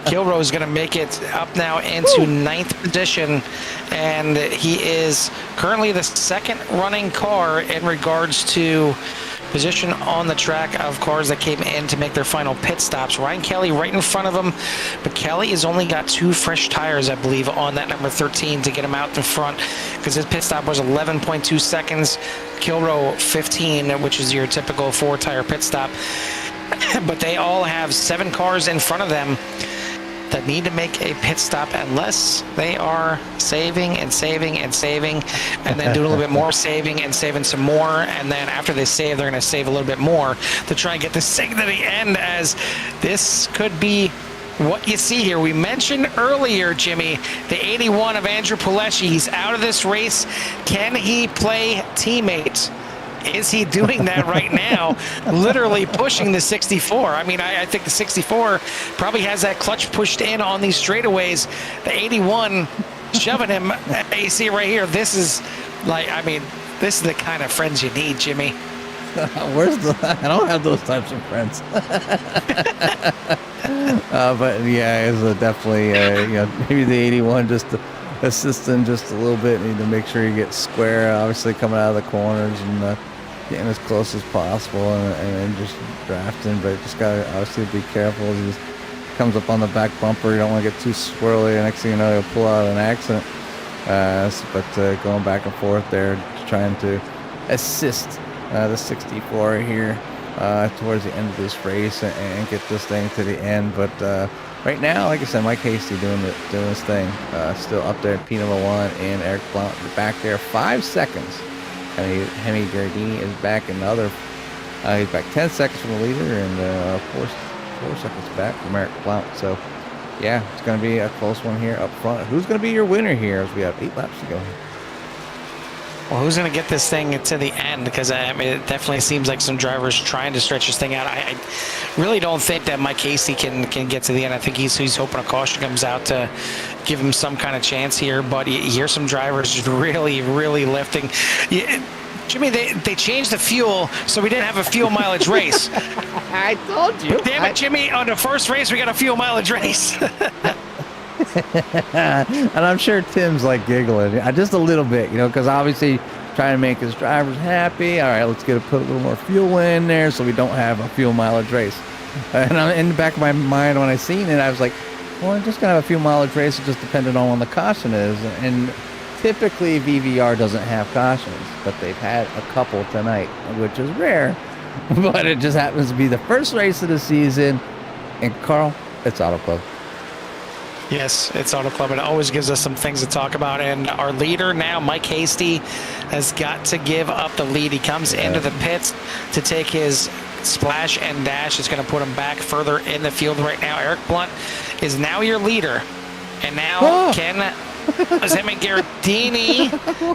Kilroy's going to make it up now into 9th position. And he is currently the second running car in regards to position on the track of cars that came in to make their final pit stops. Ryan Kelly right in front of him, but Kelly has only got 2 fresh tires, I believe, on that number 13 to get him out in front, because his pit stop was 11.2 seconds. Kilroy 15, which is your typical 4-tire pit stop. But they all have 7 cars in front of them that need to make a pit stop unless they are saving and saving and saving, and then doing a little bit more saving and saving some more, and then after they save, they're going to save a little bit more to try and get this thing to the end, as this could be what you see here. We mentioned earlier, Jimmy, the 81 of Andrew Pileshi. He's out of this race. Can he play teammate? Is he doing that right now? Literally pushing the 64. I mean, I think the 64 probably has that clutch pushed in on these straightaways. The 81 shoving him. You see right here. This is like, I mean, this is the kind of friends you need, Jimmy. Where's the? I don't have those types of friends. But yeah, it's definitely maybe the 81 just to assist him just a little bit. Need to make sure he gets square. Obviously coming out of the corners and getting as close as possible and just drafting. But just gotta obviously be careful as he just comes up on the back bumper. You don't want to get too swirly. And next thing you know, he'll pull out an accident. But going back and forth there, trying to assist the 64 here towards the end of this race and get this thing to the end. But right now, like I said, Mike Hasty doing this thing, still up there at P1, and Eric Blount back there 5 seconds. And Hemi Gardini is back another. He's back 10 seconds from the leader and 4 seconds back from Eric Blount. So yeah, it's going to be a close one here up front. Who's going to be your winner here as we have 8 laps to go? Well, who's going to get this thing to the end? Because I mean, it definitely seems like some drivers trying to stretch this thing out. I really don't think that Mike Hasty can get to the end. I think he's hoping a caution comes out to give him some kind of chance here. But you hear some drivers just really lifting. Jimmy, they changed the fuel, so we didn't have a fuel mileage race. I told you. Damn it, Jimmy! On the first race, we got a fuel mileage race. And I'm sure Tim's like giggling just a little bit, because obviously trying to make his drivers happy. All right, let's put a little more fuel in there so we don't have a fuel mileage race. And in the back of my mind when I seen it, I was like, well, I'm just gonna have a fuel mileage race. It just depended on when the caution is. And typically VVR doesn't have cautions, but they've had a couple tonight, which is rare. But it just happens to be the first race of the season. And Carl, it's Auto Club. Yes, it's Auto Club. It always gives us some things to talk about. And our leader now, Mike Hasty, has got to give up the lead. He comes into the pits to take his splash and dash. It's going to put him back further in the field right now. Eric Blount is now your leader. And now Hemi Gardini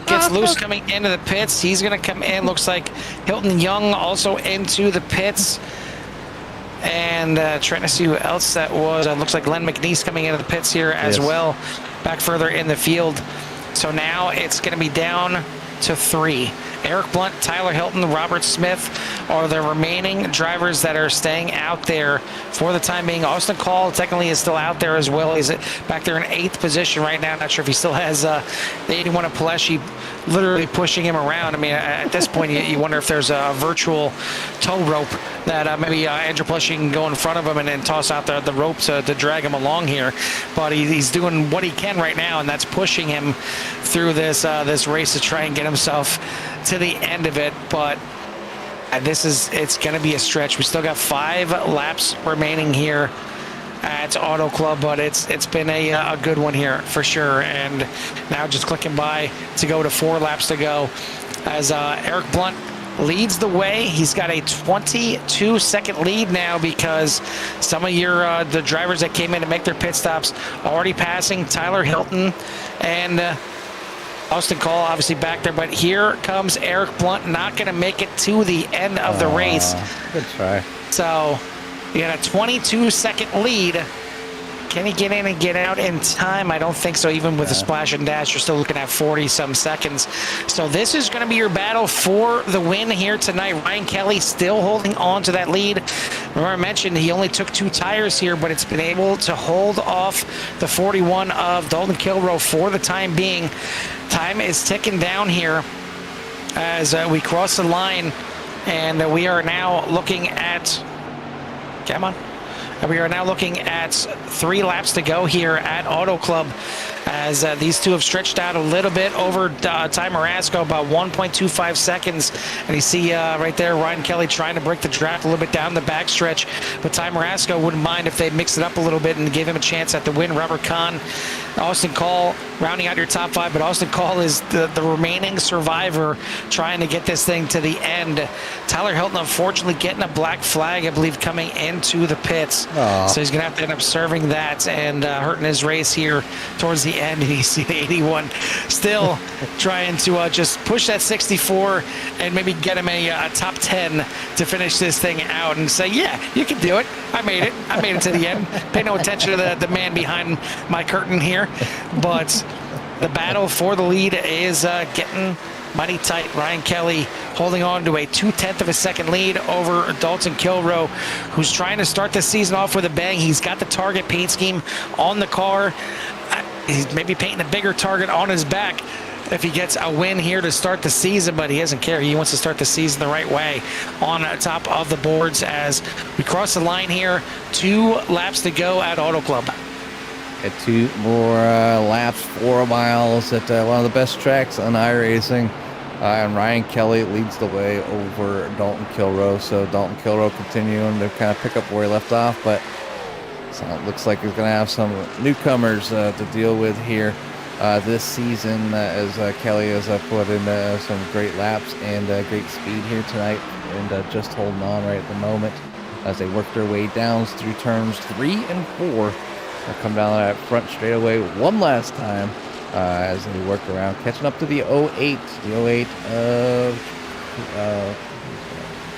gets loose coming into the pits. He's going to come in. Looks like Hilton Young also into the pits. And trying to see who else that was. Looks like Len McNeese coming into the pits here as well, back further in the field. So now it's going to be down to 3. Eric Blount, Tyler Hilton, Robert Smith are the remaining drivers that are staying out there for the time being. Austin Call technically is still out there as well. He's back there in 8th position right now. Not sure if he still has the 81 of Pileshi literally pushing him around. I mean, at this point, you wonder if there's a virtual tow rope that maybe Andrew Pileshi can go in front of him and then toss out the rope to drag him along here. But he's doing what he can right now, and that's pushing him through this race to try and get himself to the end of it. But it's going to be a stretch. We still got 5 laps remaining here at Auto Club, but it's been a good one here for sure. And now just clicking by to go to 4 laps to go as Eric Blount leads the way. He's got a 22-second lead now because some of the drivers that came in to make their pit stops already passing Tyler Hilton and Austin Cole obviously back there, but here comes Eric Blunt, not going to make it to the end of the race. Good try. So you got a 22-second lead. Can he get in and get out in time? I don't think so. Even with the splash and dash, you're still looking at 40-some seconds. So this is going to be your battle for the win here tonight. Ryan Kelly still holding on to that lead. Remember I mentioned he only took 2 tires here, but it's been able to hold off the 41 of Dalton Kilroe for the time being. Time is ticking down here as we cross the line, and we are now looking at, come on. We are now looking at 3 laps to go here at Auto Club as these two have stretched out a little bit over Ty Marasco, about 1.25 seconds. And you see right there Ryan Kelly trying to break the draft a little bit down the backstretch. But Ty Marasco wouldn't mind if they mixed it up a little bit and gave him a chance at the win. Robert Kahn, Austin Call rounding out your top 5, but Austin Call is the remaining survivor trying to get this thing to the end. Tyler Hilton unfortunately getting a black flag, I believe, coming into the pits. Aww. So he's going to have to end up serving that and hurting his race here towards the end. And you see the 81 still trying to just push that 64 and maybe get him a top 10 to finish this thing out and say, yeah, you can do it. I made it. I made it to the end. Pay no attention to the man behind my curtain here. But the battle for the lead is getting mighty tight. Ryan Kelly holding on to a 0.2 of a second lead over Dalton Kilroe, who's trying to start the season off with a bang. He's got the target paint scheme on the car. He's maybe painting a bigger target on his back if he gets a win here to start the season, but he doesn't care. He wants to start the season the right way on top of the boards as we cross the line here. 2 laps to go at Auto Club. At 2 more laps, 4 miles at one of the best tracks on iRacing. And Ryan Kelly leads the way over Dalton Kilroe. So Dalton Kilroe continuing to kind of pick up where he left off, but so it looks like he's going to have some newcomers to deal with here this season as Kelly has put in some great laps and great speed here tonight and just holding on right at the moment as they work their way down through turns 3 and 4. They'll come down that front straightaway one last time as they work around, catching up to the 08. The 08 of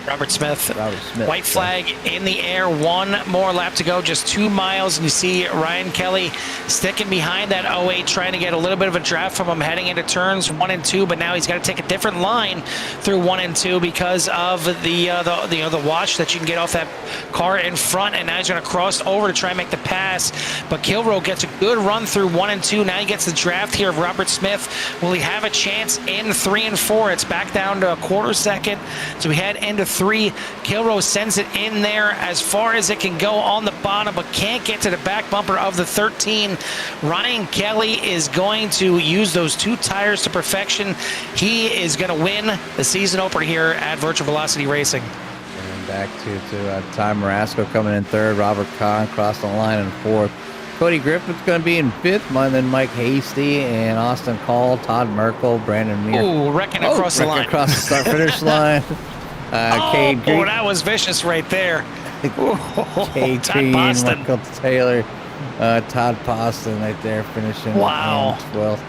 Robert Smith. Smith. White flag in the air. 1 more lap to go. Just 2 miles. And you see Ryan Kelly sticking behind that 08, trying to get a little bit of a draft from him heading into turns 1 and 2. But now he's got to take a different line through 1 and 2 because of the wash that you can get off that car in front. And now he's going to cross over to try and make the pass. But Kilroe gets a good run through 1 and 2. Now he gets the draft here of Robert Smith. Will he have a chance in 3 and 4? It's back down to a 1/4 second. So we head into 3. Kilroe sends it in there as far as it can go on the bottom, but can't get to the back bumper of the 13. Ryan Kelly is going to use those 2 tires to perfection. He is going to win the season opener here at Virtual Velocity Racing. And back to Ty Marasco coming in 3rd. Robert Kahn crossed the line in 4th. Cody Griffin's going to be in 5th. And then Mike Hasty and Austin Call, Todd Merkel, Brandon Meir. Ooh, wrecking across the line. Across the start-finish line. Cade Green. That was vicious right there. Cade Green, Michael Taylor, Todd Poston right there finishing. Wow. 12th.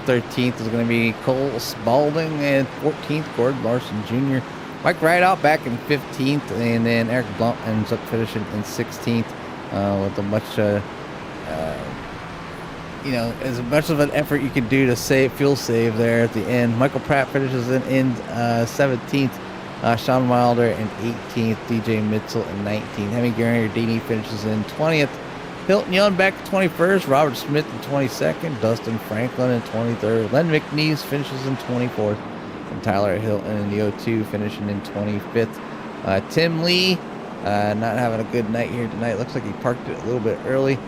13th is going to be Cole Spalding, and 14th, Gordon Larson Jr. Mike Rideout back in 15th, and then Eric Blunt ends up finishing in 16th with a much, as much of an effort you can do to save fuel save there at the end. Michael Pratt finishes in 17th. Sean Wilder in 18th, DJ Mitchell in 19th, Hemi Gardini finishes in 20th, Hilton Young back in 21st, Robert Smith in 22nd, Dustin Franklin in 23rd, Len McNeese finishes in 24th, and Tyler Hilton in the 02 finishing in 25th. Tim Lee not having a good night here tonight. Looks like he parked it a little bit early,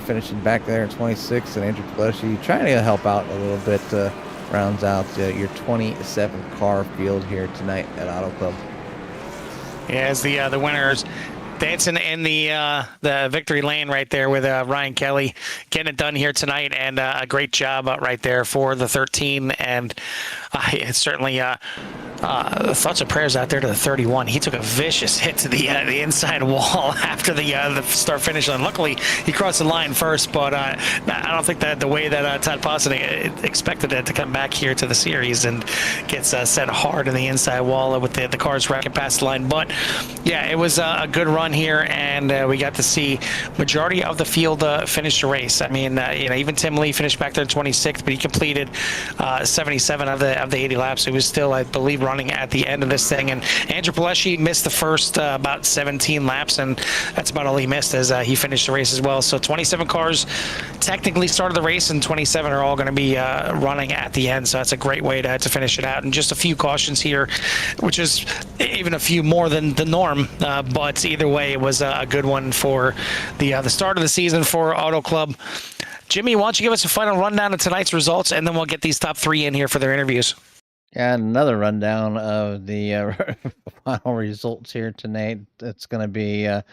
finishing back there in 26th, and Andrew Pleshy trying to help out a little bit. Rounds out your 27 car field here tonight at Auto Club. Yeah, as the winners dancing in the victory lane right there with Ryan Kelly getting it done here tonight, and a great job right there for the 13. And it's certainly thoughts and prayers out there to the 31. He took a vicious hit to the inside wall after the start finish line. Luckily, he crossed the line first, but I don't think that the way that Todd Poston expected it to come back here to the series and gets set hard in the inside wall with the cars racking past the line. But yeah, it was a good run here, and we got to see majority of the field finish the race. I mean, even Tim Lee finished back there in 26th, but he completed 77 of the 80 laps. He was still, I believe, running at the end of this thing. And Andrew Pileshi missed the first about 17 laps, and that's about all he missed as he finished the race as well. So 27 cars technically started the race, and 27 are all going to be running at the end. So that's a great way to finish it out. And just a few cautions here, which is even a few more than the norm. But either way, it was a good one for the start of the season for Auto Club. Jimmy, why don't you give us a final rundown of tonight's results, and then we'll get these top three in here for their interviews. And another rundown of the final results here tonight. It's going to be your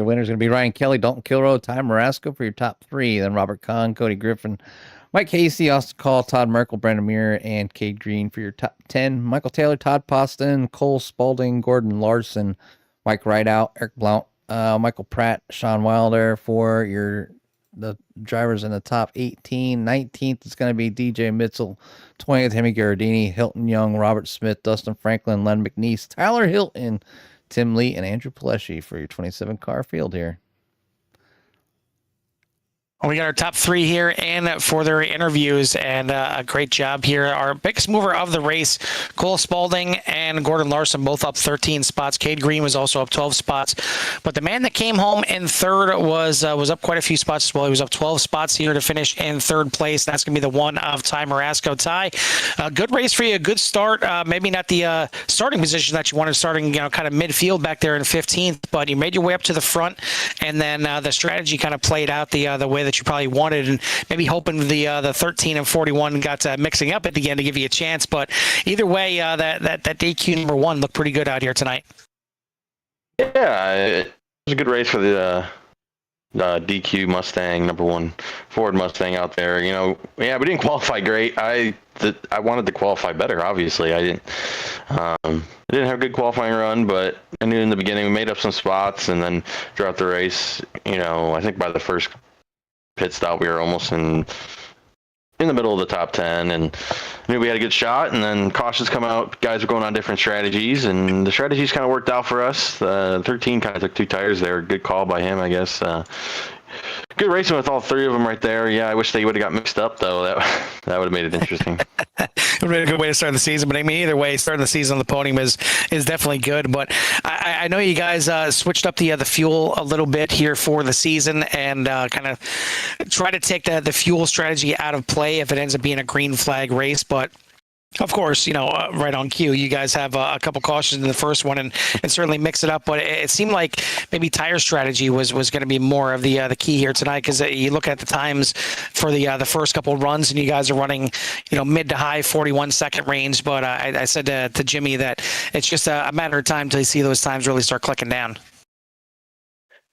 winner's going to be Ryan Kelly, Dalton Kilroe, Ty Marasco for your top three. Then Robert Kahn, Cody Griffin, Mike Casey, Austin Call, Todd Merkel, Brandon Muir, and Cade Green for your top 10. Michael Taylor, Todd Poston, Cole Spaulding, Gordon Larson, Mike Rideout, Eric Blount, Michael Pratt, Sean Wilder for the drivers in the top 18. 19th is going to be DJ Mitchell. 20th, Hemi Garardini, Hilton Young, Robert Smith, Dustin Franklin, Len McNeese, Tyler Hilton, Tim Lee, and Andrew Pileshi for your 27 car field here. We got our top three here and for their interviews, and a great job here. Our biggest mover of the race, Cole Spaulding and Gordon Larson, both up 13 spots. Cade Green was also up 12 spots. But the man that came home in third was up quite a few spots as well. He was up 12 spots here to finish in third place. That's going to be the one of Ty Marasco. Ty, a good race for you, a good start. Maybe not the starting position that you wanted, starting kind of midfield back there in 15th, but you made your way up to the front, and then the strategy kind of played out the way that you probably wanted, and maybe hoping the 13 and 41 got mixing up at the end to give you a chance. But either way, that DQ number one looked pretty good out here tonight. Yeah, it was a good race for the DQ Mustang, number one Ford Mustang out there. Yeah, we didn't qualify great. I wanted to qualify better. Obviously, I didn't have a good qualifying run, but I knew in the beginning we made up some spots, and then throughout the race, I think by the first pit stop we were almost in the middle of the top 10, and I knew we had a good shot. And then cautions come out, guys were going on different strategies, and the strategies kind of worked out for us. 13 kind of took two tires there. Good call by him, I guess. Good racing with all three of them right there. Yeah, I wish they would have got mixed up, though. That would have made it interesting. It would be a good way to start the season. But I mean, either way, starting the season on the podium is definitely good. But I know you guys switched up the fuel a little bit here for the season, and kind of try to take the fuel strategy out of play if it ends up being a green flag race. But of course, right on cue, you guys have a couple cautions in the first one, and certainly mix it up. But it seemed like maybe tire strategy was going to be more of the key here tonight, because you look at the times for the first couple runs, and you guys are running mid to high 41-second range. But I said to Jimmy that it's just a matter of time till you see those times really start clicking down.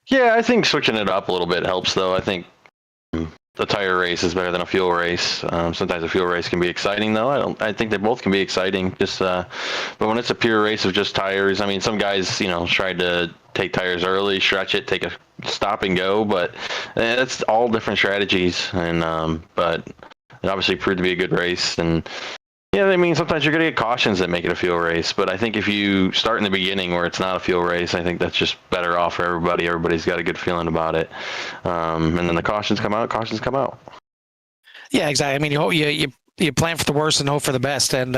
Yeah, I think switching it up a little bit helps, though. I think the tire race is better than a fuel race. Sometimes a fuel race can be exciting, though. I think they both can be exciting. But when it's a pure race of just tires, I mean, some guys, tried to take tires early, stretch it, take a stop and go. But that's all different strategies. And but it obviously proved to be a good race. And yeah, I mean, sometimes you're going to get cautions that make it a fuel race. But I think if you start in the beginning where it's not a fuel race, I think that's just better off for everybody. Everybody's got a good feeling about it. And then the cautions come out. Yeah, exactly. I mean, you plan for the worst and hope for the best, and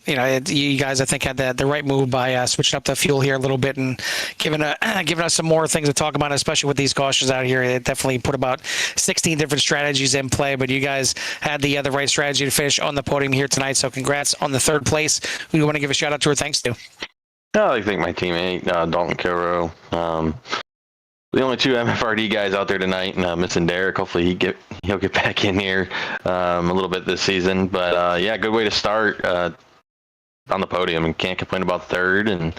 you guys, I think, had the right move by switching up the fuel here a little bit and giving us some more things to talk about, especially with these cautions out here. It definitely put about 16 different strategies in play, but you guys had the right strategy to finish on the podium here tonight. So congrats on the third place. We want to give a shout out to or thanks to. I think my teammate Dalton Kilroe. The only two MFRD guys out there tonight, and missing Derek. Hopefully he'll get back in here a little bit this season. But yeah, good way to start. on the podium and can't complain about third. And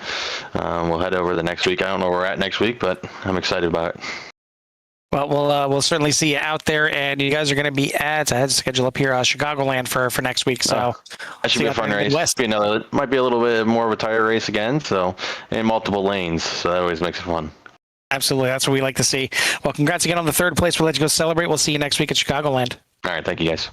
we'll head over the next week. I don't know where we're at next week, but I'm excited about it. Well, we'll certainly see you out there, and you guys are going to be at, I had to schedule up here, Chicagoland for next week. So that should be a fun race. It might be a little bit more of a tire race again, so in multiple lanes, so that always makes it fun. Absolutely, that's what we like to see. Well, congrats again on the third place. We'll let you go celebrate. We'll see you next week at Chicagoland. All right, thank you guys.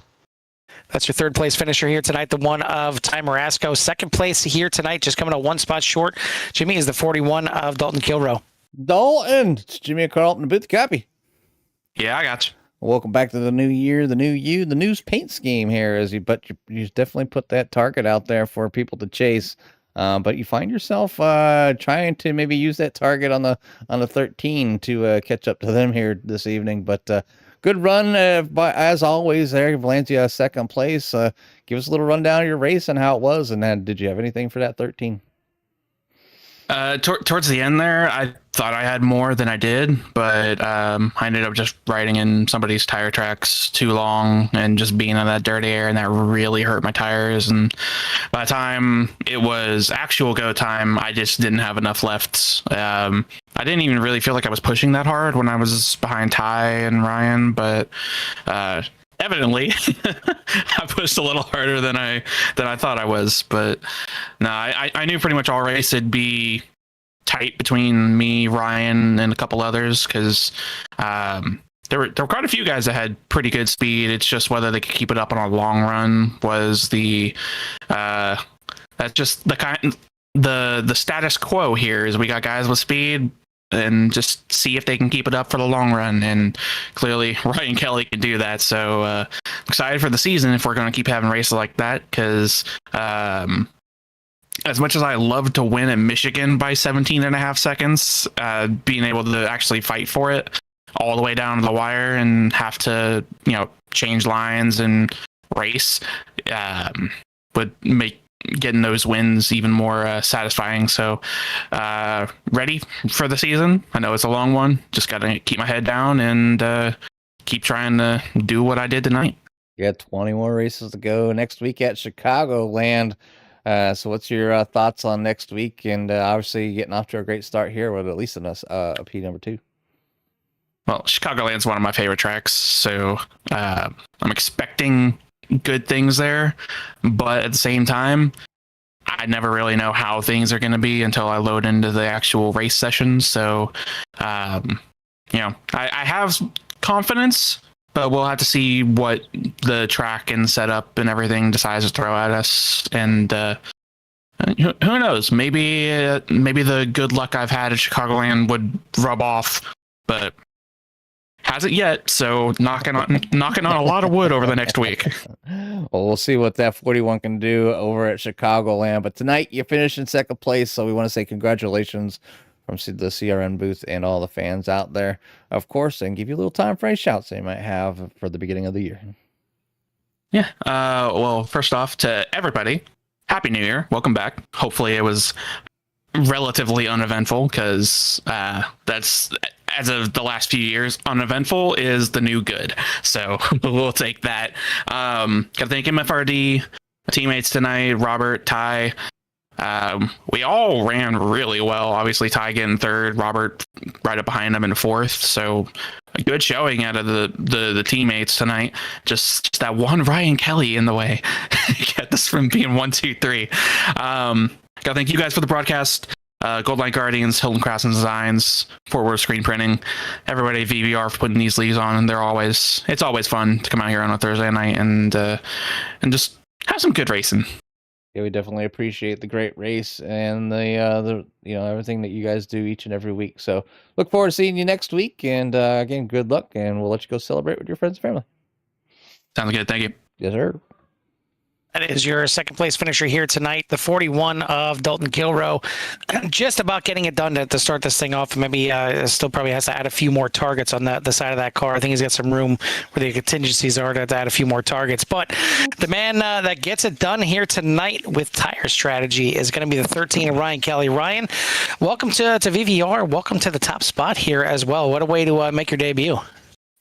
That's your third place finisher here tonight, the one of Ty Marasco. Second place here tonight, just coming a one spot short. Jimmy is the 41 of Dalton Kilroe. Dalton, it's Jimmy and Carlton, booth copy. Yeah, I got you. Welcome back to the new year, the new you, the news paint scheme here. You definitely put that target out there for people to chase. But you find yourself trying to maybe use that target on the 13 to catch up to them here this evening. But good run, as always. There, Valencia second place. Give us a little rundown of your race and how it was. And then, did you have anything for that 13? Towards the end there, I thought I had more than I did, but I ended up just riding in somebody's tire tracks too long and just being in that dirty air, and that really hurt my tires. And by the time it was actual go time, I just didn't have enough left. I didn't even really feel like I was pushing that hard when I was behind Ty and Ryan, but evidently I pushed a little harder than I thought I was. But no, I knew pretty much all race it'd be tight between me, Ryan, and a couple others, because there were quite a few guys that had pretty good speed. It's just whether they could keep it up on a long run was that's just the status quo here. Is we got guys with speed and just see if they can keep it up for the long run. And clearly Ryan Kelly can do that. So excited for the season if we're going to keep having races like that, because as much as I love to win at Michigan by 17 and a half seconds, being able to actually fight for it all the way down to the wire and have to, change lines and race would make getting those wins even more satisfying. So ready for the season. I know it's a long one. Just got to keep my head down and keep trying to do what I did tonight. You got 20 more races to go next week at Chicagoland. So what's your thoughts on next week? And obviously getting off to a great start here with at least a P number 2. Well, Chicagoland's one of my favorite tracks, so I'm expecting good things there, but at the same time, I never really know how things are going to be until I load into the actual race sessions. So, I have confidence, but we'll have to see what the track and setup and everything decides to throw at us. And who knows? Maybe the good luck I've had at Chicagoland would rub off, but hasn't yet. So knocking on a lot of wood over the next week. Well, we'll see what that 41 can do over at Chicagoland. But tonight you finished in second place, so we want to say congratulations from the CRN booth and all the fans out there, of course, and give you a little time for any shouts they might have for the beginning of the year. Yeah. Well, first off, to everybody, Happy New Year. Welcome back. Hopefully it was relatively uneventful, because that's, as of the last few years, uneventful is the new good. So we'll take that. Gotta thank MFRD teammates tonight, Robert, Ty. We all ran really well. Obviously, Ty getting third, Robert right up behind him in fourth. So a good showing out of the teammates tonight. Just that one Ryan Kelly in the way kept us from being 1, 2, 3. Gotta thank you guys for the broadcast. Goldline Guardians, Hilton Crafts and Designs, Fort Worth Screen Printing, everybody at VVR for putting these leagues on. It's always fun to come out here on a Thursday night and just have some good racing. Yeah, we definitely appreciate the great race and the everything that you guys do each and every week. So look forward to seeing you next week. And again, good luck, and we'll let you go celebrate with your friends and family. Sounds good. Thank you. Yes, sir. That is your second place finisher here tonight, the 41 of Dalton Kilroe. Just about getting it done to start this thing off. Maybe still probably has to add a few more targets on the side of that car. I think he's got some room where the contingencies are to add a few more targets. But the man that gets it done here tonight with tire strategy is going to be the 13 of Ryan Kelly. Ryan, welcome to VVR. Welcome to the top spot here as well. What a way to make your debut.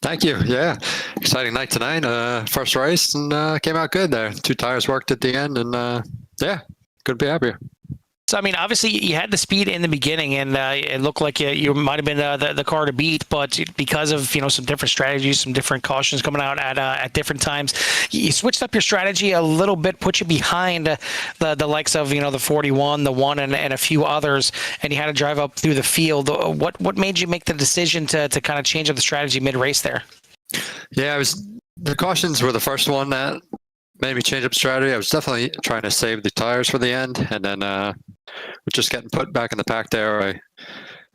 Thank you. Yeah, exciting night tonight. First race, and came out good there. 2 tires worked at the end, and yeah, couldn't be happier. So, I mean, obviously you had the speed in the beginning, and it looked like you might have been the car to beat, but because of, some different strategies, some different cautions coming out at different times, you switched up your strategy a little bit, put you behind the likes of, the 41, the 1, and a few others, and you had to drive up through the field. What made you make the decision to kind of change up the strategy mid-race there? Yeah, the cautions were the first one that made me change up strategy. I was definitely trying to save the tires for the end, and then with just getting put back in the pack there, I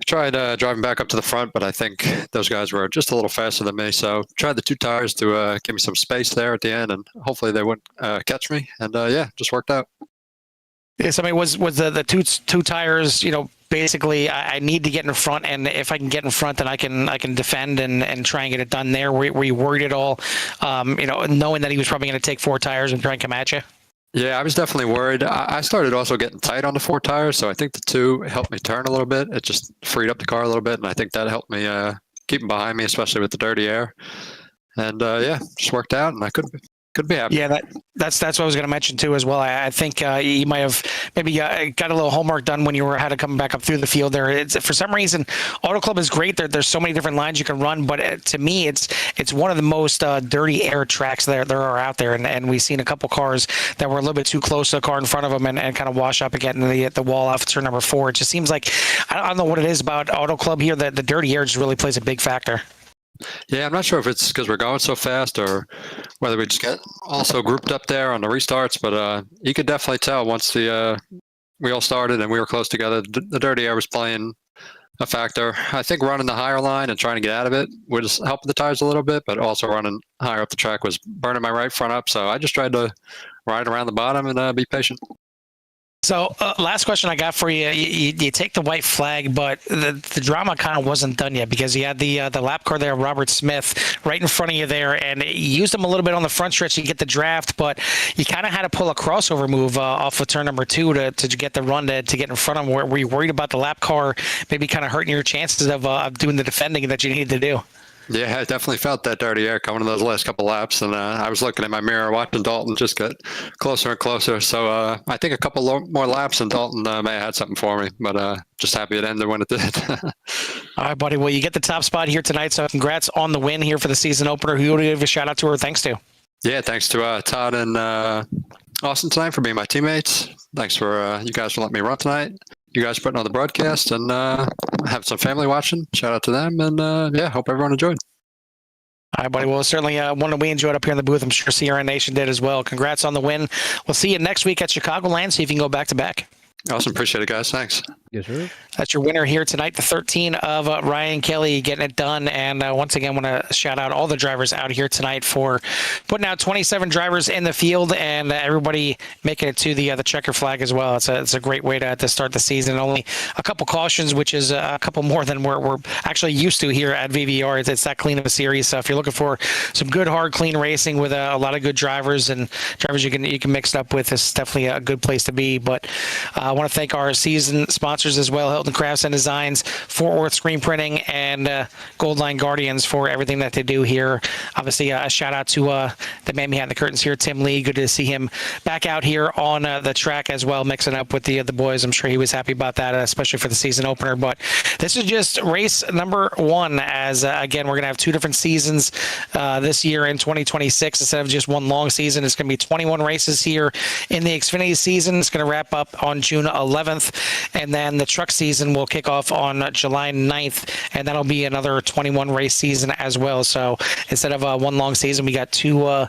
tried driving back up to the front, but I think those guys were just a little faster than me, so tried the 2 tires to give me some space there at the end, and hopefully they wouldn't catch me, and just worked out. Yes, I mean, was the two tires, basically I need to get in front, and if I can get in front, then I can defend and try and get it done there. Were you worried at all, knowing that he was probably going to take 4 tires and try and come at you? Yeah, I was definitely worried. I started also getting tight on the 4 tires, so I think the 2 helped me turn a little bit. It just freed up the car a little bit, and I think that helped me keep him behind me, especially with the dirty air. And just worked out, and I could be happy. Yeah, that's what I was going to mention too as well. I think you might have maybe got a little homework done when you had to come back up through the field there. For some reason, Auto Club is great. There's so many different lines you can run, but to me, it's one of the most dirty air tracks there are out there, and we've seen a couple cars that were a little bit too close to the car in front of them and kind of wash up again in the wall off turn number 4. It just seems like I don't know what it is about Auto Club here that the dirty air just really plays a big factor. Yeah, I'm not sure if it's because we're going so fast or whether we just get also grouped up there on the restarts, but you could definitely tell once we all started and we were close together, the dirty air was playing a factor. I think running the higher line and trying to get out of it was helping the tires a little bit, but also running higher up the track was burning my right front up, so I just tried to ride around the bottom and be patient. So last question I got for you. You take the white flag, but the drama kind of wasn't done yet because you had the lap car there, Robert Smith, right in front of you there, and you used him a little bit on the front stretch to get the draft, but you kind of had to pull a crossover move off of turn number 2 to get the run to get in front of him. Were you worried about the lap car maybe kind of hurting your chances of doing the defending that you needed to do? Yeah, I definitely felt that dirty air coming in those last couple laps, and I was looking in my mirror watching Dalton just get closer and closer. So I think a couple more laps and Dalton may have had something for me, but just happy it ended when it did. All right, buddy. Well, you get the top spot here tonight, so congrats on the win here for the season opener. Who would you give a shout out to or thanks to? Yeah, thanks to Todd and Austin tonight for being my teammates. Thanks for you guys for letting me run tonight. You guys putting on the broadcast and have some family watching. Shout out to them, and hope everyone enjoyed. All right, buddy. Well, certainly one that we enjoyed up here in the booth. I'm sure CRN Nation did as well. Congrats on the win. We'll see you next week at Chicagoland. See if you can go back to back. Awesome. Appreciate it, guys. Thanks. Yes, sir. That's your winner here tonight, the 13 of Ryan Kelly getting it done. And once again, want to shout out all the drivers out here tonight for putting out 27 drivers in the field and everybody making it to the checker flag as well. It's a great way to start the season. Only a couple cautions, which is a couple more than we're actually used to here at VVR. It's that clean of a series. So if you're looking for some good, hard, clean racing with a lot of good drivers and drivers you can mix it up with, it's definitely a good place to be. But I want to thank our season sponsors as well, Hilton Crafts and Designs, Fort Worth Screen Printing, and Gold Line Guardians for everything that they do here. Obviously, a shout out to the man behind the curtains here, Tim Lee. Good to see him back out here on the track as well, mixing up with the boys. I'm sure he was happy about that, especially for the season opener. But this is just race number 1, as again, we're going to have 2 different seasons this year in 2026 instead of just one long season. It's going to be 21 races here in the Xfinity season. It's going to wrap up on June 11th, and then the truck season will kick off on July 9th, and that'll be another 21 race season as well. So instead of one long season, we got 2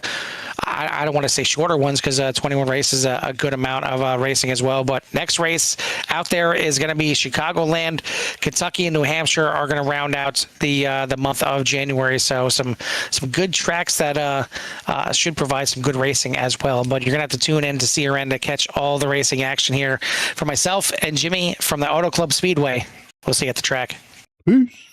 I don't want to say shorter ones because 21 races is a good amount of racing as well. But next race out there is going to be Chicagoland. Kentucky and New Hampshire are going to round out the month of January. So some good tracks that should provide some good racing as well. But you're going to have to tune in to CRN to catch all the racing action here. For myself and Jimmy from the Auto Club Speedway, we'll see you at the track. Peace.